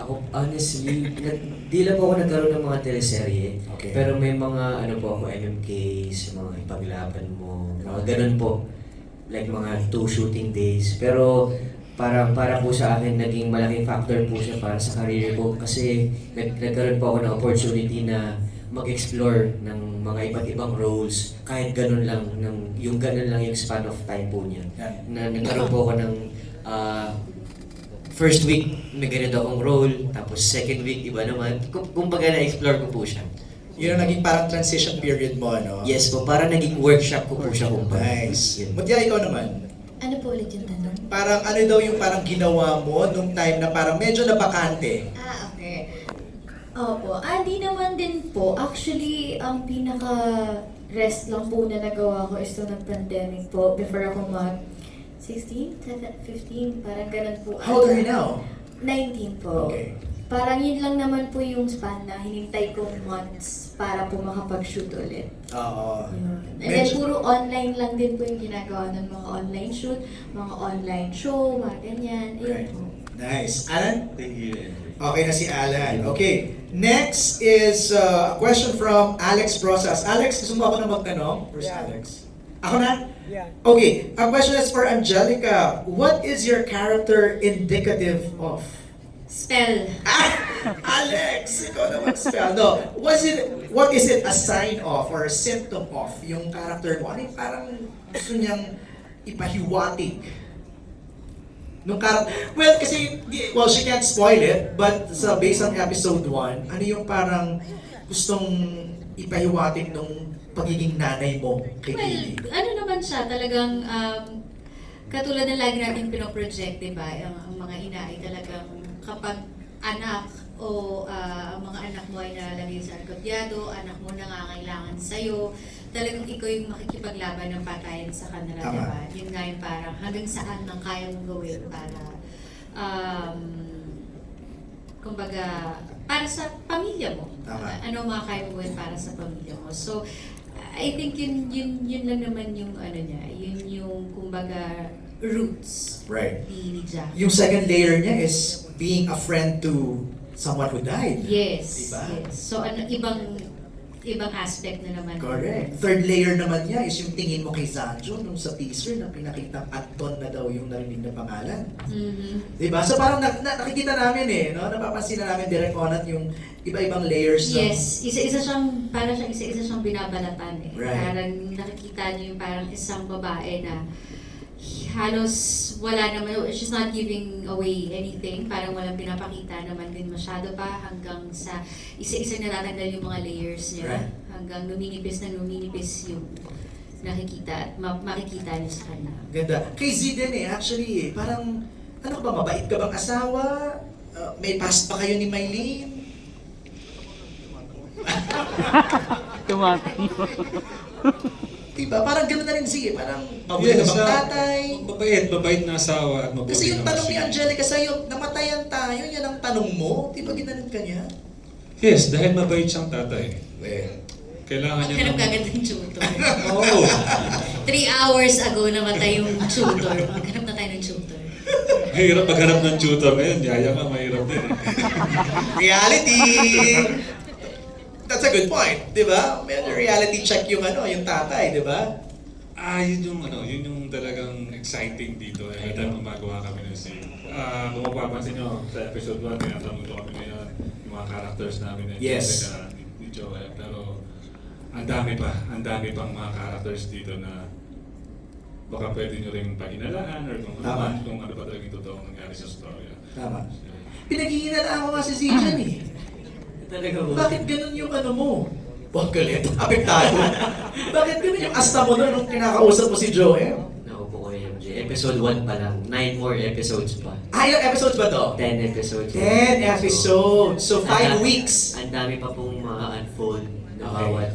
H: Ako, honestly, di lang po ako nagkaroon ng mga teleserye.
A: Okay.
H: Pero may mga, po ako, MMKs, mga ipaglaban mo, mga ganun po. Like mga 2 shooting days. Pero para po sa akin, naging malaking factor po siya para sa career ko. Kasi nagkaroon po ako ng opportunity na mag-explore ng mga iba't ibang roles. Kahit ganun lang, yung ganun lang yung span of time po niya. Na nagkaroon po ako ng first week, may ganito akong role, tapos second week, iba naman. Kumbaga na-explore ko po siya.
A: Yun ang naging parang transition period mo, no?
H: Yes po, parang naging workshop ko po siya kumbaga.
A: Nice.
H: Yun.
A: Mutya, ikaw naman.
E: Ano po ulit yung tanong?
A: Parang ano daw yung parang ginawa mo nung time na parang medyo nabakante?
E: Okay. Opo. Di naman din po. Actually, ang pinaka-rest lang po na nagawa ko is nung pandemic po before ako 16, 15, parang ganun po.
A: How old are you now?
E: 19 po.
A: Okay.
E: Parang yun lang naman po yung span na hinintay kong months para po makapag-shoot ulit.
A: Oo.
E: And then puro online lang din po yung ginagawa ng mga online shoot, mga online show, mga ganyan. Ayun
A: Right.
E: po.
A: Nice. Alan?
M: Thank you.
A: Okay na si Alan. Okay. Next is a question from Alex Brosas. Alex, gusto mo ako na magtanong? Where's Alex? Ako na?
O: Yeah.
A: Okay. Ang question is for Angelica. What is your character indicative of?
B: Spell.
A: Alex, ikaw naman spell. No, what is it a sign of or a symptom of yung character mo? Ano yung parang gusto niyang ipahiwatig? Well, kasi, well, she can't spoil it, but based on episode 1, ano yung parang gustong ipahiwatig nung pagiging nanay mo kay
G: Well,
A: Kaylee?
G: ano naman siya, talagang katulad ng lagi natin pinoproject, di ba? Ang mga ina ay talagang kapag anak o ang mga anak mo ay nalalagay sa arkobyado, anak mo nangangailangan sa'yo, talagang ikaw yung makikipaglaban ng patayan sa kanila,
A: Tama.
G: di ba? Yun nga yung parang hanggang saan ang kaya mong gawin para, kumbaga, para sa pamilya mo.
A: Tama.
G: Ano mga kaya mong gawin para sa pamilya mo. So, I think yun lang naman yung ano niya, yun yung kumbaga roots
A: Right.
G: ni Jack.
A: Yung second layer niya is being a friend to someone who died.
G: Yes,
A: Diba?
G: yes. So ano ibang aspect na naman.
A: Correct. Third layer naman niya is yung tingin mo kay Sanjo nung sa teaser na pinakitang Anton na daw yung narinig na pangalan.
G: Mhm.
A: Diba? So parang nakikita namin no? Napapansin na namin direct onat yung iba-ibang layers ng...
G: Yes, isa-isa siyang binabalatan eh.
A: Right.
G: Parang nakikita niyo yung parang isang babae na halos wala naman, she's not giving away anything, parang walang pinapakita naman din masyado pa hanggang sa isa-isa natatanggal yung mga layers niya,
A: Right.
G: hanggang numinipis yung nakikita at makikita niyo sa kanya.
A: Ganda. Kay Z din actually parang ano ka ba, mabait ka bang asawa? May past pa kayo ni Mylene?
N: Tumatang.
A: Diba? Parang gano'n na rin Z Parang mabuti ka bang tatay?
F: Mabait na asawa at mabuti
A: Kasi yung
F: na
A: tanong ni
F: asawa.
A: Angelica sa'yo, namatayan tayo, yan ang tanong mo? Di ba ginanon ka niya?
F: Yes, dahil mabait siyang tatay.
A: Well,
F: Kailangan niya
G: Maghanap
F: ng...
G: kagad ng tutor.
F: Oo.
G: 3 hours ago namatay yung tutor. Maghanap na tayo ng tutor.
F: Mahirap maghanap ng tutor ngayon. Yaya ka, mahirap din.
A: reality! That's a good point, di ba? May reality check yung yung tatay, di ba?
F: Yun yung talagang exciting dito. Every time gumagawa kami ng scene. Kung mapapansin nyo, sa episode 1, tinatanong kami ngayon yung mga characters namin na
A: Yes.
F: ni Joel. Pero ang dami pang mga characters dito na baka pwede nyo rin paginalaan or kung ano ba talagang totoong nangyari sa storya.
A: Tama. Pinaghihinala ako nga si Zijan
H: Talaga po.
A: Bakit ganun yung mo? Huwag galit, apektado. Bakit ganun yung asta mo nung kinakausap mo si Joel?
H: Naku po Kuya MJ. Episode 1 pa lang. 9 more episodes pa.
A: Ilang episodes ba to?
H: 10 episodes.
A: 10 episodes. So 5
H: Ang-
A: weeks.
H: Ang dami pa pong unfold na
A: Okay.
H: bawat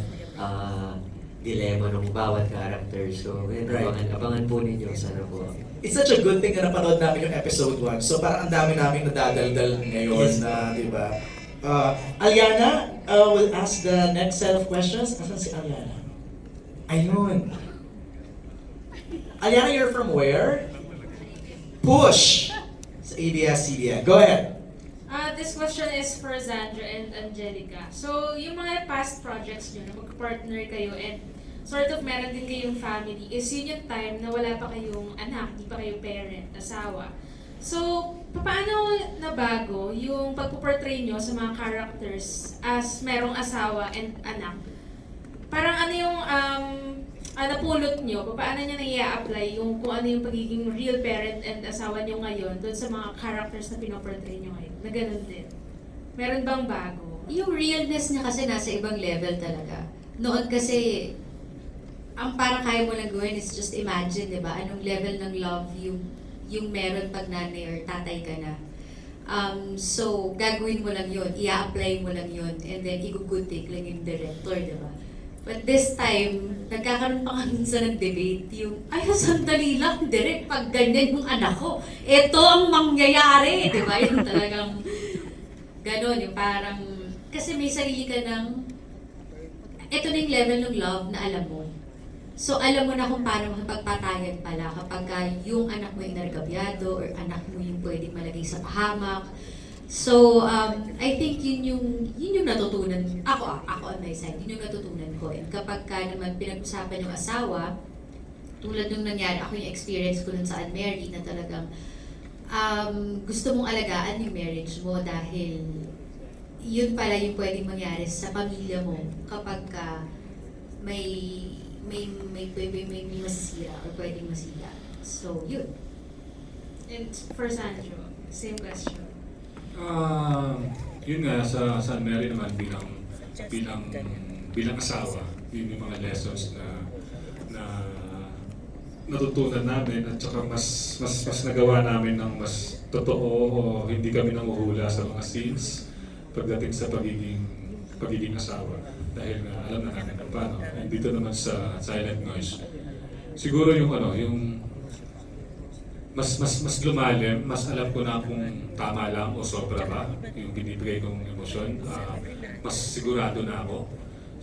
H: dilemma ng bawat character. So,
A: Right.
H: abangan po ninyo. Sana po.
A: It's such a good thing na napanood namin yung episode 1. So parang ang dami namin nadadaldal ngayon na, di ba? Aliana will ask the next set of questions. Asan si Aliana? Ayun. Aliana, you're from where? Push! Sa ABS-CBN. Go ahead.
P: This question is for Zandra and Angelica. So, yung mga past projects nyo na mag-partner kayo and sort of meron din kayong family, is yun yung time na wala pa kayong anak, di pa kayo parent, asawa. So, paano nabago yung pagpuportray nyo sa mga characters as merong asawa and anak? Parang ano yung napulot nyo, paano nyo na-i-apply yung kung ano yung pagiging real parent and asawa nyo ngayon doon sa mga characters na pinoportray nyo ngayon, na ganun din. Meron bang bago?
G: Yung realness niya kasi nasa ibang level talaga. Noon kasi, ang parang kaya mo lang gawin is just imagine, di ba? Anong level ng love yung meron pag nanay or tatay ka na. So, gagawin mo lang yun, i-apply mo lang yun, and then i-good take lang yung director, di ba? But this time, nagkakaroon pa kami minsan ng debate. Yung, ay, sandali lang, direct, pag ganyan yung anak ko, ito ang mangyayari. Di ba? Yung talagang ganon, yung parang, kasi may sarili ka ng, ito na yung level ng love na alam mo. So, alam mo na kung paano makipagpatayan pala kapag yung anak mo yung nargabyado or anak mo yung pwedeng malagay sa pahamak. So, I think yun yung natutunan, ako on my side, yun yung natutunan ko. And kapag ka naman pinag-usapan yung asawa, tulad nung nangyari, ako yung experience ko nun sa unmarried na talagang gusto mong alagaan yung marriage mo dahil yun pala yung pwedeng mangyari sa pamilya mo kapag ka may masisira or pwedeng masira. So, yun.
P: And for Sandro, same question.
F: Yun nga, sa Mary naman bilang asawa, yun yung mga lessons na natutunan namin at saka mas nagawa namin ng mas totoo o hindi kami nanguhula sa mga scenes pagdating sa pagiging asawa. Dahil alam na namin kung paano. And dito naman sa Silent Noise, siguro yung mas lumalim, mas alam ko na kung tama lang o sobra ba yung binibigay kong emosyon. Mas sigurado na ako.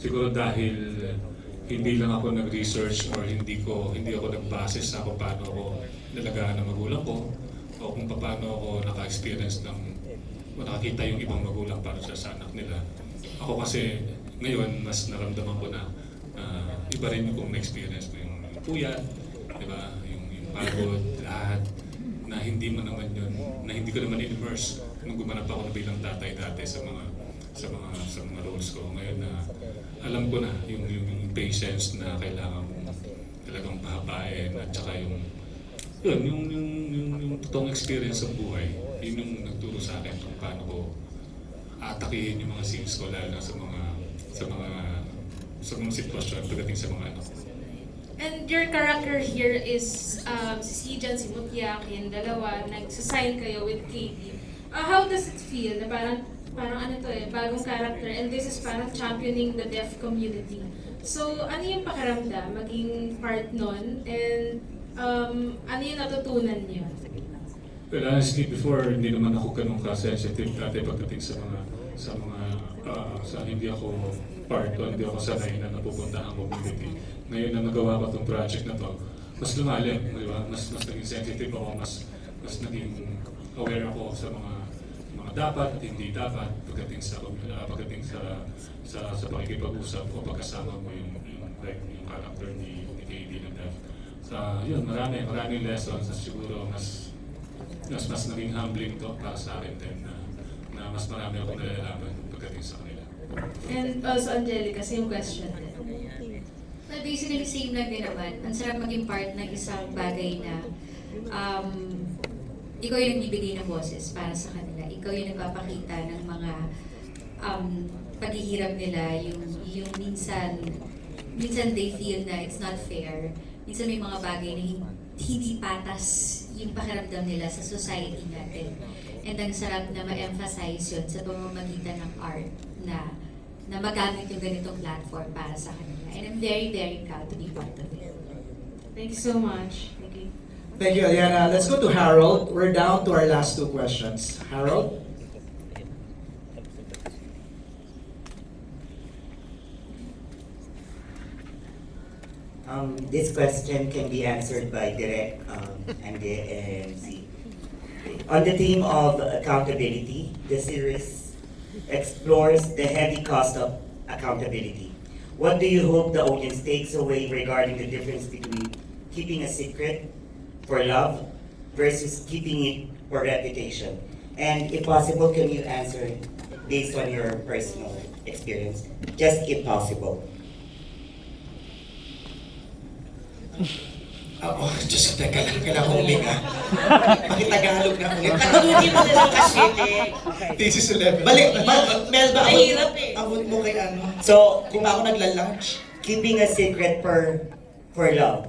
F: Siguro dahil hindi lang ako nag-research or hindi ako nagbase sa kung paano ako nalagaan ng magulang ko o kung paano ako naka-experience nakakita yung ibang magulang para sa anak nila. Ako kasi ngayon mas naramdaman ko na iba rin yung na-experience ko yung puyat, di ba? Pagod, lahat, na hindi ko naman in-immerse nung gumanap ako na bilang tatay dati sa mga roles ko. Ngayon na alam ko na yung patience na kailangan mong talagang pahabain at saka yung totoong experience sa buhay. Yun yung nagturo sa akin kung paano ko atakihin yung mga scenes ko lalo na sa mga sitwasyon pagdating sa mga anak ko.
P: And your character here is si Sijan, si Mutya, kayong dalawa, nagsasign kayo with Katie. How does it feel na parang ano to bagong character and this is parang championing the deaf community. So, ano yung pakiramdam maging part nun and ano yung natutunan niyo?
F: Well, honestly, before, hindi naman ako ganun ka-sensitive dati pagdating sa hindi ako part o hindi ako sanay na napupunta ang community. Ngayon na nagawa ko itong project na to, mas lumalim, di ba? Mas naging sensitive ako, mas naging aware ako sa mga dapat at hindi dapat pagdating sa pakikipag-usap o pagkasama mo yung character ni KD na Dev. So, yun, maraming lessons na siguro mas naging humbling to para sa akin din na mas marami akong nalalaman pagdating sa kanila.
P: And also, Angelica, same question din.
G: Well, basically, same lang din naman. Ang sarap maging part ng isang bagay na ikaw yung nagbibigay ng boses para sa kanila. Ikaw yung nagpapakita ng mga paghihirap nila, yung minsan they feel na it's not fair. Minsan may mga bagay na hindi patas yung pakiramdam nila sa society natin. And ang sarap na ma-emphasize yun sa pamamagitan ng art na magamit yung ganitong platform para sa kanila. And I'm very, very proud to be part of it.
P: Thank you so much. Thank you.
A: Thank you, Aliana. Let's go to Harold. We're down to our last two questions. Harold?
O: This question can be answered by Direk and the MC. On the theme of accountability, the series explores the heavy cost of accountability. What do you hope the audience takes away regarding the difference between keeping a secret for love versus keeping it for reputation? And if possible, can you answer based on your personal experience? Just if possible.
A: Diyos ko, teka lang, kailangan ko huminga. Pakitagalog na ulit.
Q: Pagkabuti mo na lang kasi,
A: Thesis 11. Balik, Mel ba?
Q: Mahirap eh.
A: Abot mo kay ano?
O: So,
A: Di ba ako nagla-lunch?
O: keeping a secret for love.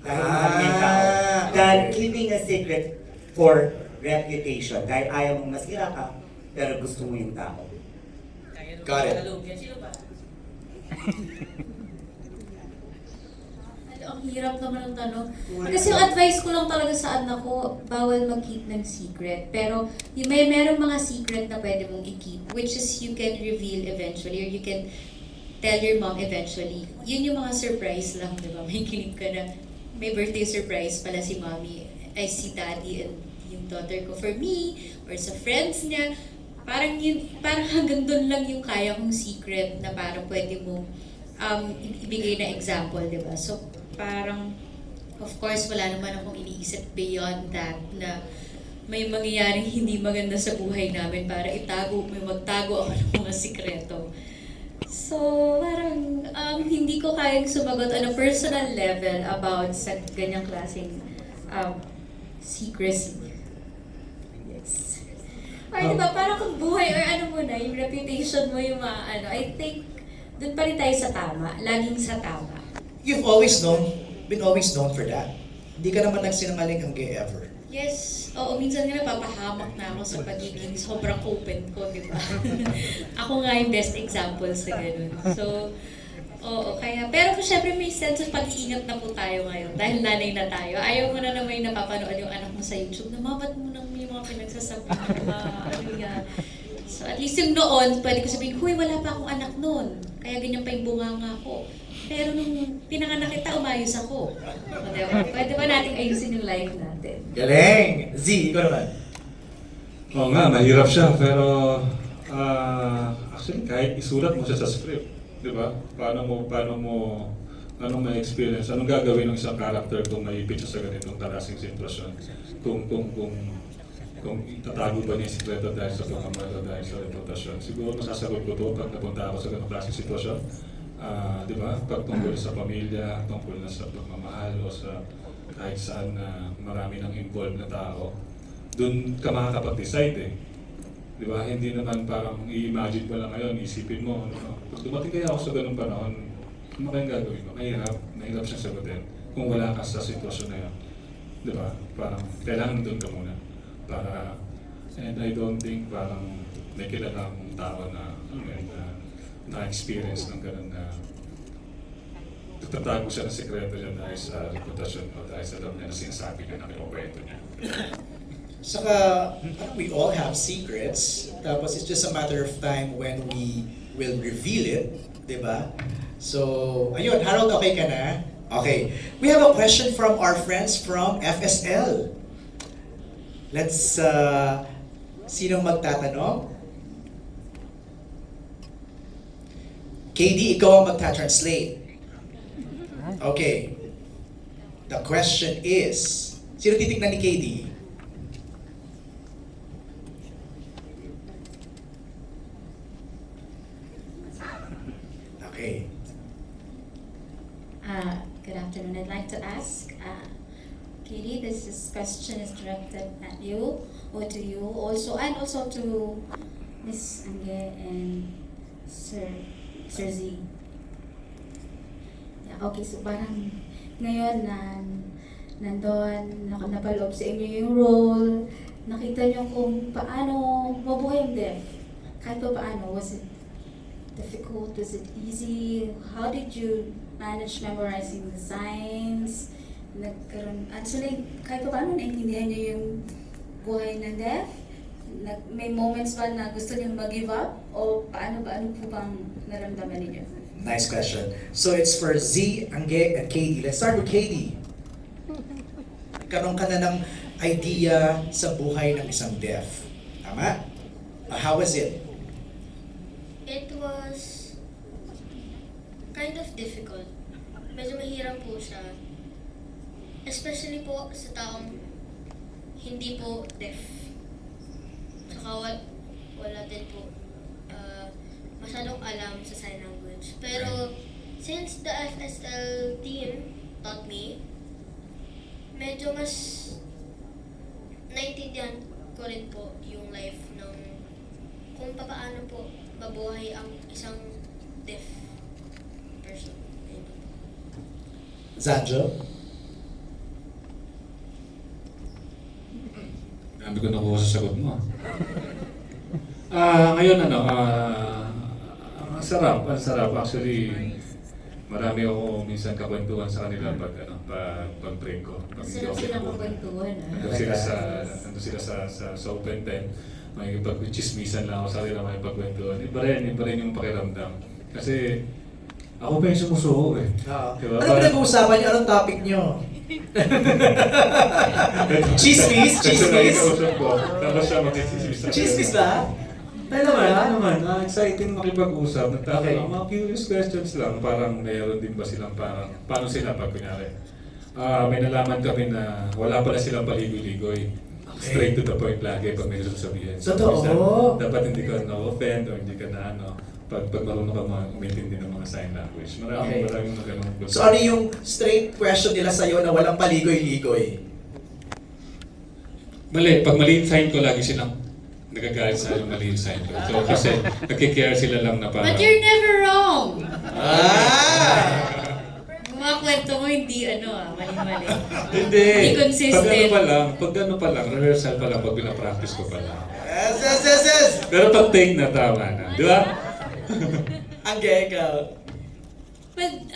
O: Dahil mahal mo yung tao. Dahil keeping a secret for reputation. Dahil ayaw mong masira ka, pero gusto mo yung tao.
A: Got it.
Q: Sino ba?
G: ang hirap naman ng tanong. Kasi yung advice ko lang talaga sa anak ko, bawal mag-keep ng secret. Pero merong mga secret na pwede mong i-keep, which is you can reveal eventually or you can tell your mom eventually. Yun yung mga surprise lang, di ba? May kinig ka na, may birthday surprise pala si mommy, ay si daddy and yung daughter ko for me, or sa friends niya. Parang hanggang doon lang yung kaya kong secret na parang pwede mo ibigay na example, di ba? So, parang, of course, wala naman akong iniisip beyond that na may mangyayaring hindi maganda sa buhay namin para magtago ako ng mga sikreto. So, parang hindi ko kayang sumagot on a personal level about sa ganyang klaseng secrecy. Yes. Or diba, parang kung buhay or ano mo na, yung reputation mo yung mga ano, I think, doon pa rin tayo sa tama, laging sa tama.
A: You've been always known for that. Hindi ka naman nagsinungaling ang gay ever.
G: Yes, oo, minsan nga napapahamak na ako sa pagiging sobrang open ko, di ba? Ako nga yung best example sa ganun. So, oo, kaya, pero syempre may sense of pag-iingat na po tayo ngayon dahil nanay na tayo. Ayaw mo na may napapanood yung anak mo sa YouTube na mabat mo nang may mga pinagsasabi ano yan. So at least yung noon, pwede ko sabihin, huy, wala pa akong anak noon. Kaya ganyan pa yung bunganga ko. Pero nung pinanganak kita, umayos ako. O, diba? Pwede ba nating ayusin yung life natin?
A: Galing! Z, ikaw naman.
F: Oo nga, mahirap siya, pero actually kahit isulat mo siya sa script, di ba? Anong ma-experience, anong gagawin ng isang character kung maipit siya sa ganitong klaseng sitwasyon? Kung tatago ba niya yung sikreto dahil sa pagmamahal o dahil sa reputasyon. Siguro masasagot ko to pag napunta ako sa ganitong klaseng sitwasyon. Di ba? Pag tungkol sa pamilya, tungkol na sa pagmamahal o sa kahit saan na marami nang involved na tao, doon ka makakapag-decide eh. Di ba? Hindi naman parang i-imagine mo lang ngayon, isipin mo, pag dumating kaya ako sa ganung panahon, ano kayang gagawin mo? Mahirap siyang sagutin kung wala ka sa sitwasyon na yun. Di ba? Parang kailangan doon ka muna. And I don't think parang may kilalang tao na na-experience ng ganun na tatago siya ng sekreto niya dahil sa reputasyon o dahil sa alam niya na sinasabi niya na kinukwento niya.
A: Saka, we all have secrets. Tapos it's just a matter of time when we will reveal it. Diba? So, ayun, Harold, okay ka na? Okay. We have a question from our friends from FSL. Let's, sinong magtatanong? KD, ikaw ang magta-translate. Okay. The question is, sino titignan ni KD? Okay.
Q: Good afternoon. I'd like to ask, Katie, this question is directed at you or to you also, and also to Miss Angge and Sir Z. Yeah, okay, so parang ngayon na nandun, napaloob sa inyo yung role, nakita nyo kung paano mabuhay yung deaf. Kahit pa paano, was it difficult? Was it easy? How did you manage memorizing the signs? Actually, kahit pa paano naintindihan nyo yung buhay ng deaf? May moments ba na gusto nyo mag-give up? O paano po bang naramdaman ninyo?
A: Nice question. So it's for Z, Angge, and Katie. Let's start with Katie. Karoon ka na ng idea sa buhay ng isang deaf. Tama? How was it?
J: It was kind of difficult. Medyo mahirap po siya. Especially po sa taong hindi po deaf. Saka wala din po masyadong alam sa sign language. Pero since the FSL team taught me, medyo mas naintindihan ko rin po yung life ng kung paano po mabuhay ang isang deaf person.
A: Zanjo?
F: Sabi ko nakuha sa sagot mo. Ngayon ang sarap actually. marami ako minsan kakwentuhan sa kanila pag break ko.
G: Masarap silang kakwentuhan, ah.
F: Nandun sila sa open tent. Makikipag-chismisan lang ako sa kanila, makikipagkwentuhan. Iba rin yung pakiramdam. Kasi ako pa yung sumusuko eh. Diba?
A: Ano pinag-uusapan niyo? Anong topic niyo? Chismis? Chismis?
F: Tapos siya makikismis.
A: Chismis ba?
F: Naman. Exciting makipag-usap. Mga curious questions lang. Parang mayroon din ba silang paano sila pag kunyari? May nalaman kami na wala pala silang paligoy-ligoy. Straight to the point lagi pag may sasabihin.
A: Totoo.
F: Minsan, dapat hindi ka na-offend or hindi ka na pag marunong ka umintindi ng mga sign language. Maraming ganun.
A: So ano yung straight question nila sa'yo na walang paligoy-ligoy?
F: Mali. Pag mali yung sign ko, lagi silang nagagalit sa mali yung sign ko. So, kasi nakikare sila lang na parang...
G: But you're never wrong!
F: Ah!
G: Mga kwento mo, hindi mali-mali.
F: Hindi.
G: Hindi consistent.
F: Pag ano pa lang, rehearsal pa lang, pag pinapractice ko pa lang.
A: Yes!
F: Pero pag take na, tama na. Di ba?
A: Ang ikaw.
G: But,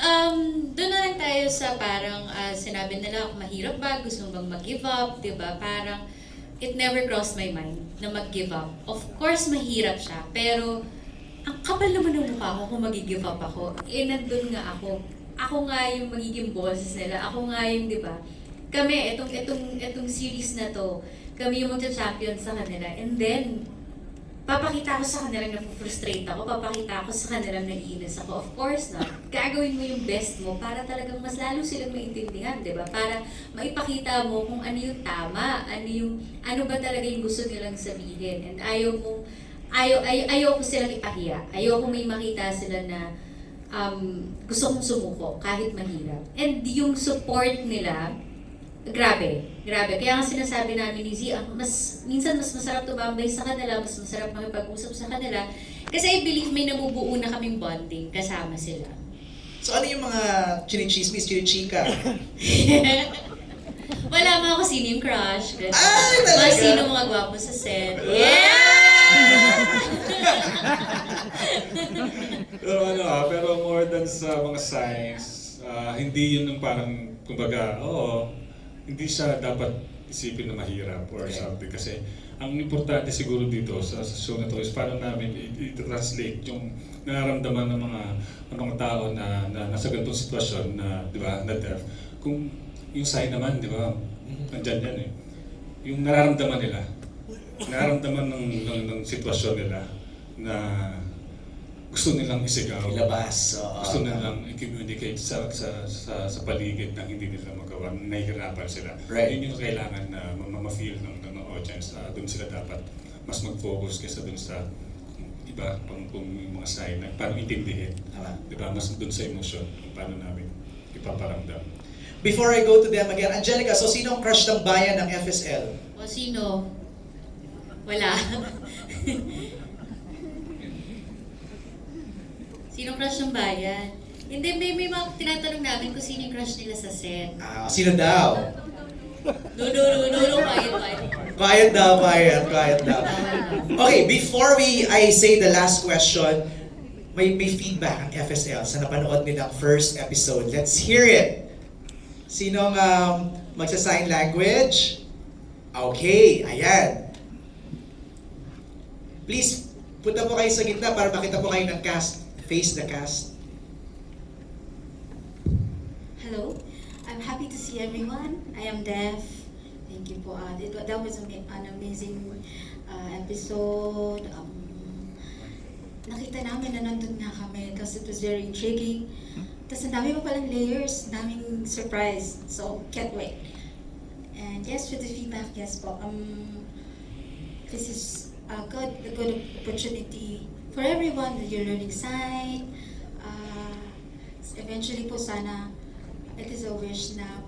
G: doon na lang tayo sa parang sinabi nila, mahirap ba? Gusto mo bang mag-give up? Diba? Parang, it never crossed my mind na mag-give up. Of course, mahirap siya. Pero, ang kapal naman ng mukha ko kung mag-give up ako. Nandun nga ako. Ako nga yung magiging bosses nila. Ako nga yung, di ba? Kami, itong series na to, kami yung magcha-champion sa kanila. And then, papakita ko sa kanila na frustrate ako, papakita ko sa kanila na naiinis ako. Of course na, gagawin mo yung best mo para talagang mas lalo silang maintindihan, di ba? Para maipakita mo kung ano yung tama, ano ba talaga yung gusto nilang sabihin. And ayaw ko silang ipahiya. Ayaw ko may makita sila na gusto kong sumuko kahit mahirap. And yung support nila, grabe. Kaya nga sinasabi namin ni Z, minsan mas masarap tumambay sa kanila, mas masarap makipag-usap sa kanila. Kasi I believe may nabubuo na kaming bonding kasama sila.
A: So ano yung mga chinichismis, chinichika?
G: Wala mo ako sino yung crush.
A: Ay, talaga?
G: Sino mga gwapo sa set. Yeah!
F: Pero more than sa mga signs, hindi yun yung parang, kumbaga, hindi siya dapat isipin na mahirap or something. Kasi ang importante siguro dito sa show na to is paano namin i-translate yung nararamdaman ng mga tao na nasa ganitong sitwasyon na, di ba, na deaf. Kung yung sign naman, di ba, nandyan yan eh. Yung nararamdaman nila, nararamdaman ng sitwasyon nila na gusto nilang isigaw.
A: Ilabas.
F: Gusto nilang i-communicate sa paligid na hindi nila magawa, nahihirapan sila.
A: Right.
F: Yun yung kailangan na ma-feel ng audience. Doon sila dapat mas mag-focus kaysa doon sa iba, kung yung mga sign na parang intindihin. Diba? Mas doon sa emotion, paano namin ipaparamdam.
A: Before I go to them again, Angelica, so sino ang crush ng bayan ng FSL?
G: O sino? Wala. Sino crush ng bayan? Hindi, may mga tinatanong namin kung sino yung crush nila sa set.
A: Sino daw?
G: No,
A: Quiet daw. Okay, before I say the last question, may feedback ang FSL sa napanood nilang first episode. Let's hear it. Sinong magsa-sign language? Okay, ayan. Please, punta po kayo sa gitna para makita po kayo ng cast. Face the cast.
Q: Hello, I'm happy to see everyone. I am deaf. Thank you po. That was an amazing episode. Nakita namin na nandun nga kami kasi it was very intriguing. Tapos ang dami pa palang layers, daming surprise. So, can't wait. And yes, for the feedback, yes po. This is a good opportunity for everyone that you're learning sign. Eventually po sana, it is a wish na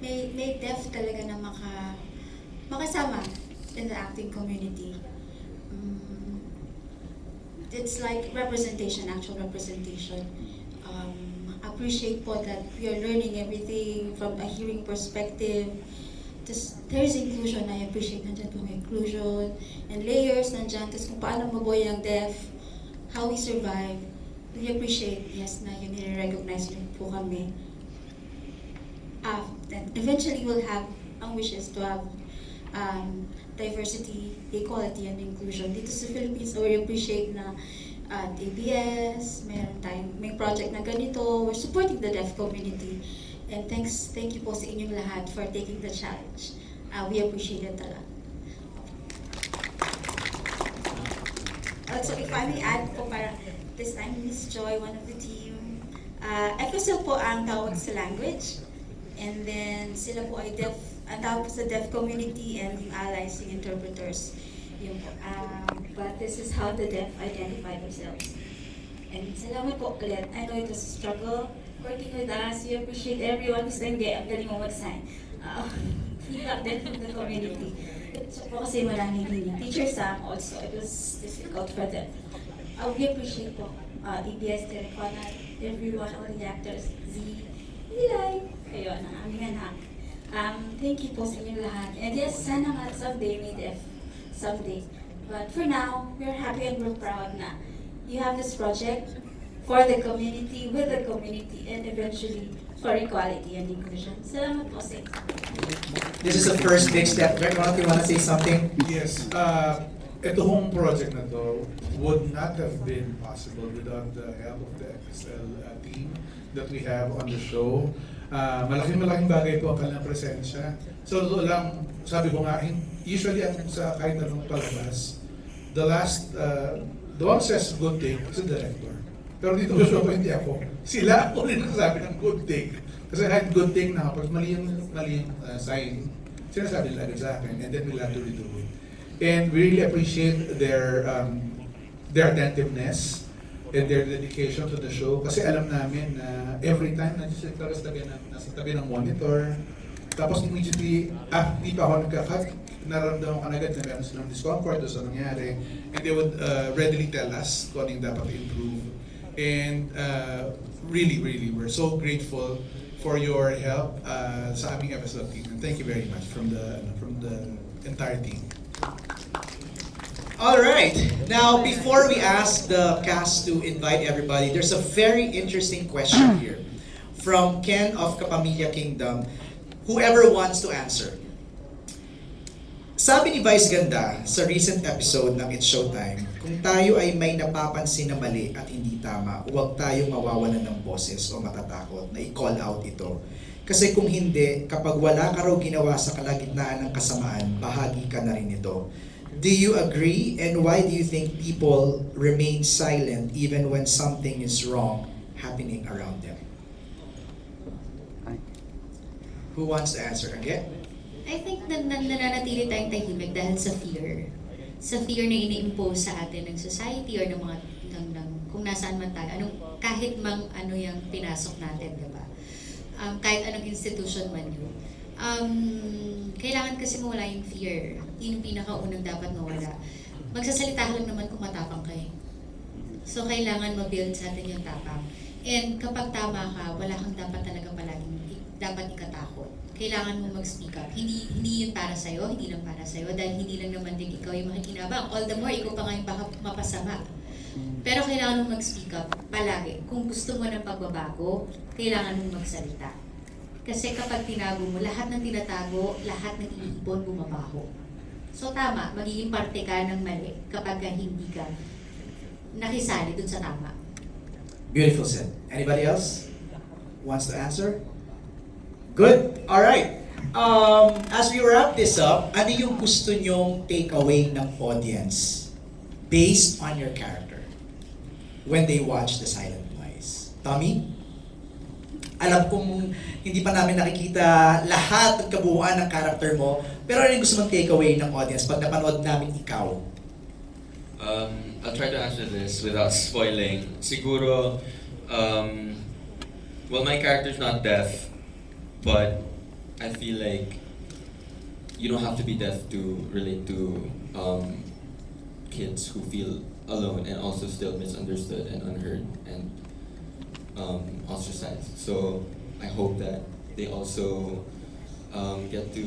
Q: may deaf talaga na makasama in the acting community. It's like representation, actual representation. Appreciate po that we are learning everything from a hearing perspective. There's inclusion, I appreciate nandyan po may inclusion and layers nandyan. Tapos kung paano mabuhay ang deaf, how we survive, we appreciate, yes, na yun nire-recognize niyo po kami. Then eventually we'll have ang wishes to have diversity, equality, and inclusion. Dito sa Philippines, we appreciate na at ABS, may project na ganito, we're supporting the deaf community. And thank you po sa inyong lahat for taking the challenge. We appreciate it talaga. Also, if I may add po, para this time, Miss Joy, one of the team, FSL po ang tawag sa language. And then sila po ay deaf, ang tawag po sa deaf community, and yung allies, yung interpreters. Yung po. But this is how the deaf identify themselves. And salamat po ulit. I know it was a struggle working with us. We appreciate everyone who's then ang galing mo mag-sign. Feedback din from the community. So po kasi maraming hindi. Teacher Sam also, it was difficult for them. We appreciate po EBS, Derek Conrad, everyone, all the actors, Z, Eli, kayo na aming anak. Thank you po sa inyo lahat. And yes, sana nga someday may deaf. Someday. But for now, we're happy and we're proud na you have this project for the community, with the community, and eventually for equality and inclusion. Salamat po sa inyo.
A: This is the first big step. Greg, you want to say something?
C: Yes. Ito hong project na to would not have been possible without the help of the FSL team that we have on the show. Malaking bagay po ang kanilang presensya. So totoo lang, sabi ko nga, usually sa kahit anong palabas, the one says good take is the director. Pero dito sa show ko, hindi ako. Sila ako rin nagsasabi ng good take. Kasi kahit good take na ako, mali yung sign, sinasabi nila agad sa akin, and then we'll have to redo it. And we really appreciate their attentiveness and their dedication to the show. Kasi alam namin na every time nasa tabi ng monitor, tapos immediately, di pa ako nagka-cut, naramdaman ko agad na meron silang discomfort o sa nangyari. And they would readily tell us kung anong dapat improve. And really, we're so grateful for your help sa aming episode team. And thank you very much from the entire team.
A: All right. Now, before we ask the cast to invite everybody, there's a very interesting question here from Ken of Kapamilya Kingdom. Whoever wants to answer. Sabi ni Vice Ganda sa recent episode ng It's Showtime, kung tayo ay may napapansin na mali at hindi tama, huwag tayong mawawalan ng boses o matatakot na i-call out ito. Kasi kung hindi, kapag wala ka raw ginawa sa kalagitnaan ng kasamaan, bahagi ka na rin ito. Do you agree? And why do you think people remain silent even when something is wrong happening around them? Who wants to answer again?
G: I think nananatili tayong tahimik dahil sa fear. Sa fear na ini-impose sa atin ng society or ng mga kung nasaan man tayo, kahit mang ano yung pinasok natin, di ba? Kahit anong institution man yun. Kailangan kasi mawala yung fear. Yun yung pinakaunang dapat mawala. Magsasalita ka lang naman kung matapang kayo. So kailangan ma-build sa atin yung tapang. And kapag tama ka, wala kang dapat talaga palaging dapat ikatakot. Kailangan mo mag-speak up. Hindi yun para sa'yo, hindi lang para sa'yo, dahil hindi lang naman din ikaw yung makikinabang. All the more, ikaw pa nga yung baka mapasama. Pero kailangan mo mag-speak up palagi. Kung gusto mo ng pagbabago, kailangan mo magsalita. Kasi kapag tinago mo, lahat ng tinatago, lahat ng iniipon, bumabaho. So tama, magiging parte ka ng mali kapag hindi ka nakisali dun sa tama.
A: Beautiful said. Anybody else wants to answer? Good. All right. As we wrap this up, ano yung gusto nyong takeaway ng audience based on your character when they watch The Silent Voice? Tommy? Alam kong hindi pa namin nakikita lahat ng kabuuan ng character mo, pero ano yung gusto mong takeaway ng audience pag napanood namin ikaw?
D: I'll try to answer this without spoiling. Siguro, well, my character's not deaf, but I feel like you don't have to be deaf to relate to kids who feel alone and also still misunderstood and unheard and ostracized. So I hope that they also get to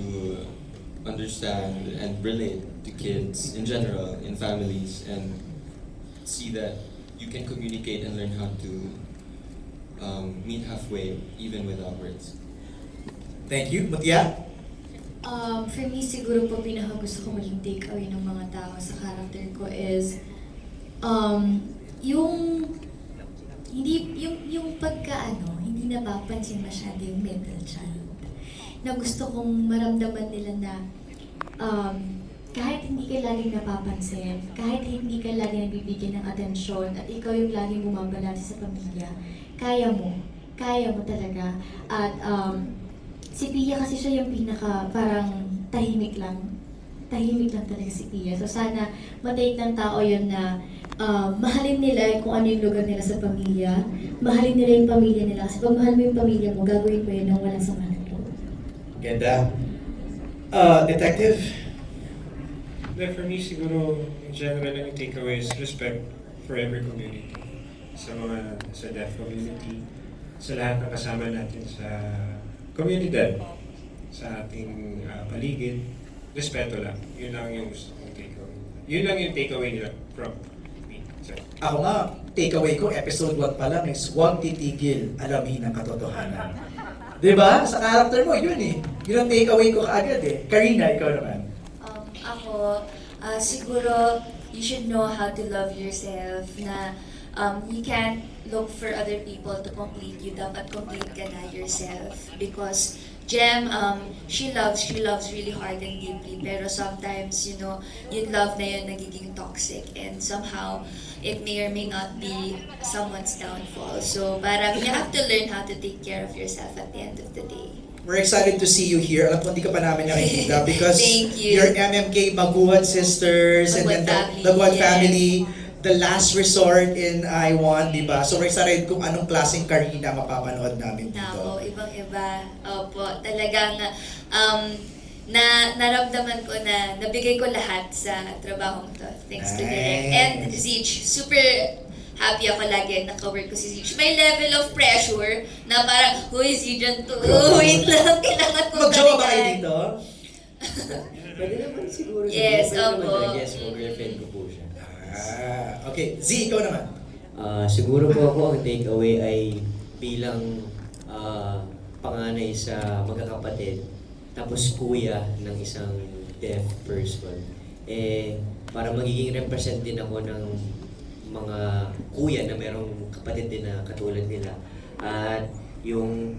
D: understand and relate to kids in general, in families, and see that you can communicate and learn how to meet halfway even without words.
A: Thank you. Mutia?
E: For me, siguro po pinaka-gusto ko maging take-away ng mga tao sa character ko is yung hindi napapansin masyado yung middle child. Na gusto kong maramdaman nila na kahit hindi ka laging napapansin, kahit hindi ka laging nabibigyan ng atensyon, at ikaw yung laging bumabalanse sa pamilya, kaya mo talaga. At si Pia kasi siya yung pinaka parang tahimik lang talaga si Pia. So sana matake ng tao yun na mahalin nila kung ano yung lugar nila sa pamilya, mahalin nila yung pamilya nila. Kasi pag mahal mo yung pamilya mo, gagawin mo yun ng walang sama ng loob.
A: Ganda. Detective?
K: For me, siguro, in general, yung takeaway is respect for every community. Sa deaf community, sa lahat ng kasama natin sa komunidad, sa ating paligid, respeto lang. Yun lang yung takeaway. Yun lang yung takeaway nila from me. So,
A: Ako nga, takeaway ko, episode 1 pa lang is huwag titigil, alamin ang katotohanan. Diba? Sa character mo, yun eh. Yun ang takeaway ko kaagad eh. Karina, ikaw naman.
L: Ako, siguro, you should know how to love yourself na you can't look for other people to complete you. Dapat complete ka na yourself. Because Jem, she loves really hard and deeply. Pero sometimes, yung love na yun nagiging toxic. And somehow, it may or may not be someone's downfall. So parang you have to learn how to take care of yourself at the end of the day.
A: We're excited to see you here. Alam ko hindi ka pa namin nakikita because
L: Thank you.
A: you're MMK Maguad Sisters and then the Maguad family, the last resort in I Want, di ba? So we're excited kung anong klaseng Karina mapapanood namin dito.
L: Nako, ibang-iba. Opo, talagang naramdaman ko na nabigay ko lahat sa trabahong to. Thanks to Direk. And Zeech, super happy ako lagi naka-work ko si Zeech. May level of pressure na parang, huy, Zeech, wait lang, kailangan ko
A: Mag-jowa ba kayo dito?
H: Pwede naman siguro.
L: Yes,
H: Pwede naman
L: opo.
H: talaga. Yes, girlfriend ko po siya.
A: Okay. Z, ikaw naman.
H: Siguro po ako, ang takeaway ay bilang panganay sa magkakapatid, tapos kuya ng isang deaf person. Para magiging represent din ako ng mga kuya na merong kapatid din na katulad nila. At yung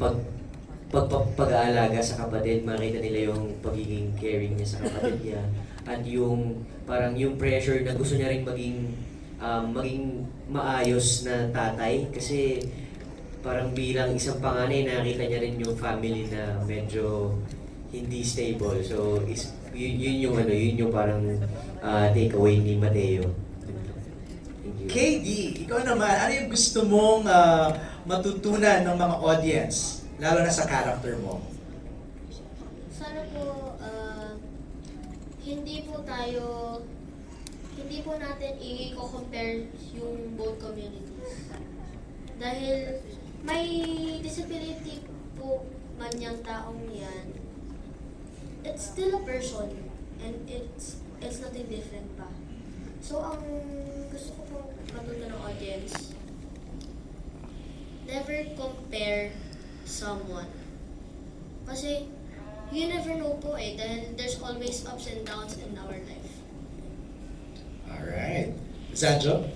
H: pag-aalaga sa kapatid, makita nila yung pagiging caring niya sa kapatid niya. At yung parang yung pressure na gusto niya rin maging maayos na tatay. Kasi parang bilang isang panganay, nakita niya rin yung family na medyo hindi stable. So yun yung parang takeaway ni Mateo.
A: KD, ikaw naman, ano yung gusto mong matutunan ng mga audience, lalo na sa character mo?
J: Sana po, hindi po natin i-compare yung both communities. Dahil may disability po man yung taong yan, it's still a person and it's nothing different pa. So ang gusto ko pong matutunan ng audience, never compare someone. Kasi you never know po dahil there's always ups and downs in our life.
A: Alright. Sanjo?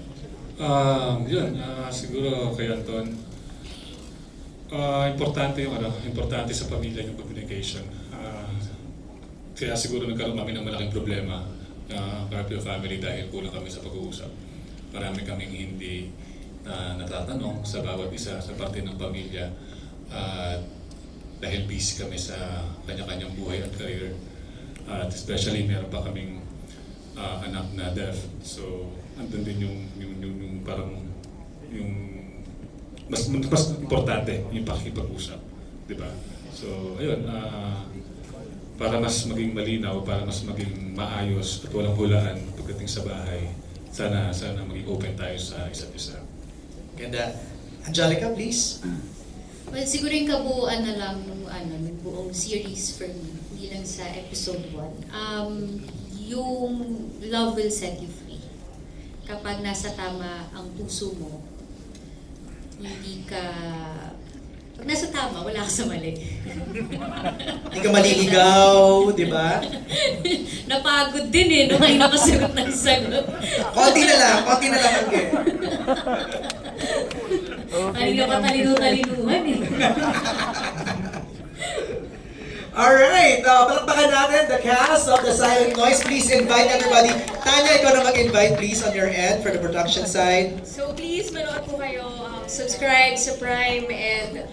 F: Siguro kay Anton, importante sa pamilya yung communication. Kaya siguro nagkaroon kami ng malaking problema Carpio family dahil kulang kami sa pag-uusap. Marami kaming hindi natatanong sa bawat isa sa parte ng pamilya dahil busy kami sa kanya-kanyang buhay at career. At especially meron pa kaming anak na deaf. So andun din yung parang yung mas importante yung pakikipag-usap, di ba? So ayun, para mas maging malinaw, para mas maging maayos at walang hulaan pagdating sa bahay, sana maging open tayo sa isa't isa.
A: Ganda. Angelica, please.
G: Well, siguro yung kabuuan na lang ng buong series for me, hindi lang sa episode 1. Yung love will set you free. kapag nasa tama ang puso mo, hindi ka... Pag nasa tama, wala ka sa mali.
A: Hindi ka maliligaw, di ba?
G: Napagod din eh, nung ay nakasagot ng sagot.
A: Konti na lang Angge.
G: Kanina pa talino-talinuhan eh.
A: Alright, palakpakan natin the cast of The Silent Noise. Please invite everybody. Tanya, ikaw na mag-invite please on your end for the production side.
B: So please, manood po kayo, subscribe sa Prime, and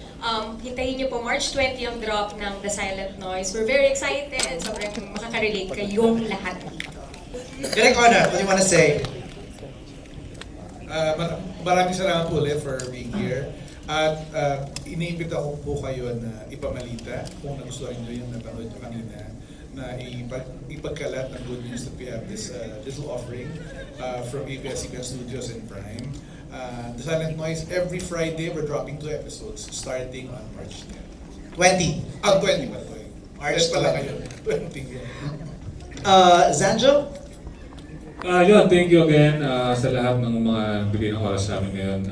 B: hintayin niyo po March 20 ang drop ng The Silent Noise. We're very excited. Sobrang makaka-relate kayong lahat dito.
A: Direk Ona, what do you want to say?
C: Maraming salamat po ulit for being here. At iniimbita ko po kayo na ipamalita kung nagustuhan nyo yung napanood nyo kanina, na ipagkalat ng good news that we have this little offering from ABS-CBN Studios and Prime. The Silent Noise, every Friday we're dropping 2 episodes starting on March 10.
A: 20.
C: 20 ba?
A: March
C: pala
A: 20.
C: kayo. 20.
A: Zanjo?
F: Yun, thank you again sa lahat ng mga bigay ng oras sa amin ngayon.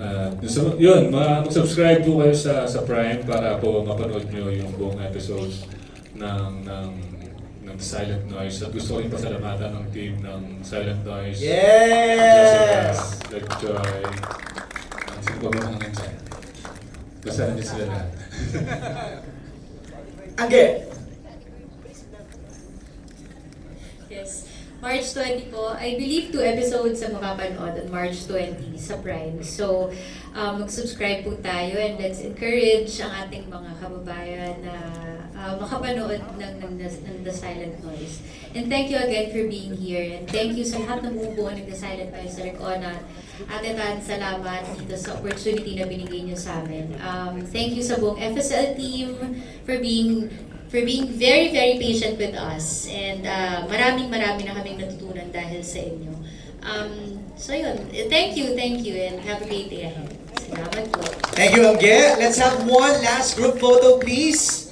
F: Yun, mag-subscribe po kayo sa Prime para po mapanood nyo yung buong episodes ng Silent Noise. At gusto ko rin pasalamatan ng team ng Silent Noise.
A: Yes!
F: Jessica, Like Joy. Sino pa ba mga nandiyan? Basta nandiyan sila lahat.
A: Angge?
G: Yes. March 20 po. I believe 2 episodes ang mapapanood on March 20 sa Prime. So, mag-subscribe po tayo and let's encourage ang ating mga kababayan na makapanood ng The Silent Noise. And thank you again for being here. And thank you sa lahat ng bumubuo ng The Silent Noise. Direk Ona, Ate Tan, salamat dito sa opportunity na binigay niyo sa amin. Thank you sa buong FSL team for being very, very patient with us. And marami na kaming natutunan dahil sa inyo. So yun, thank you, and have a great day ahead. Salamat po.
A: Thank you, Angge. Let's have one last group photo, please.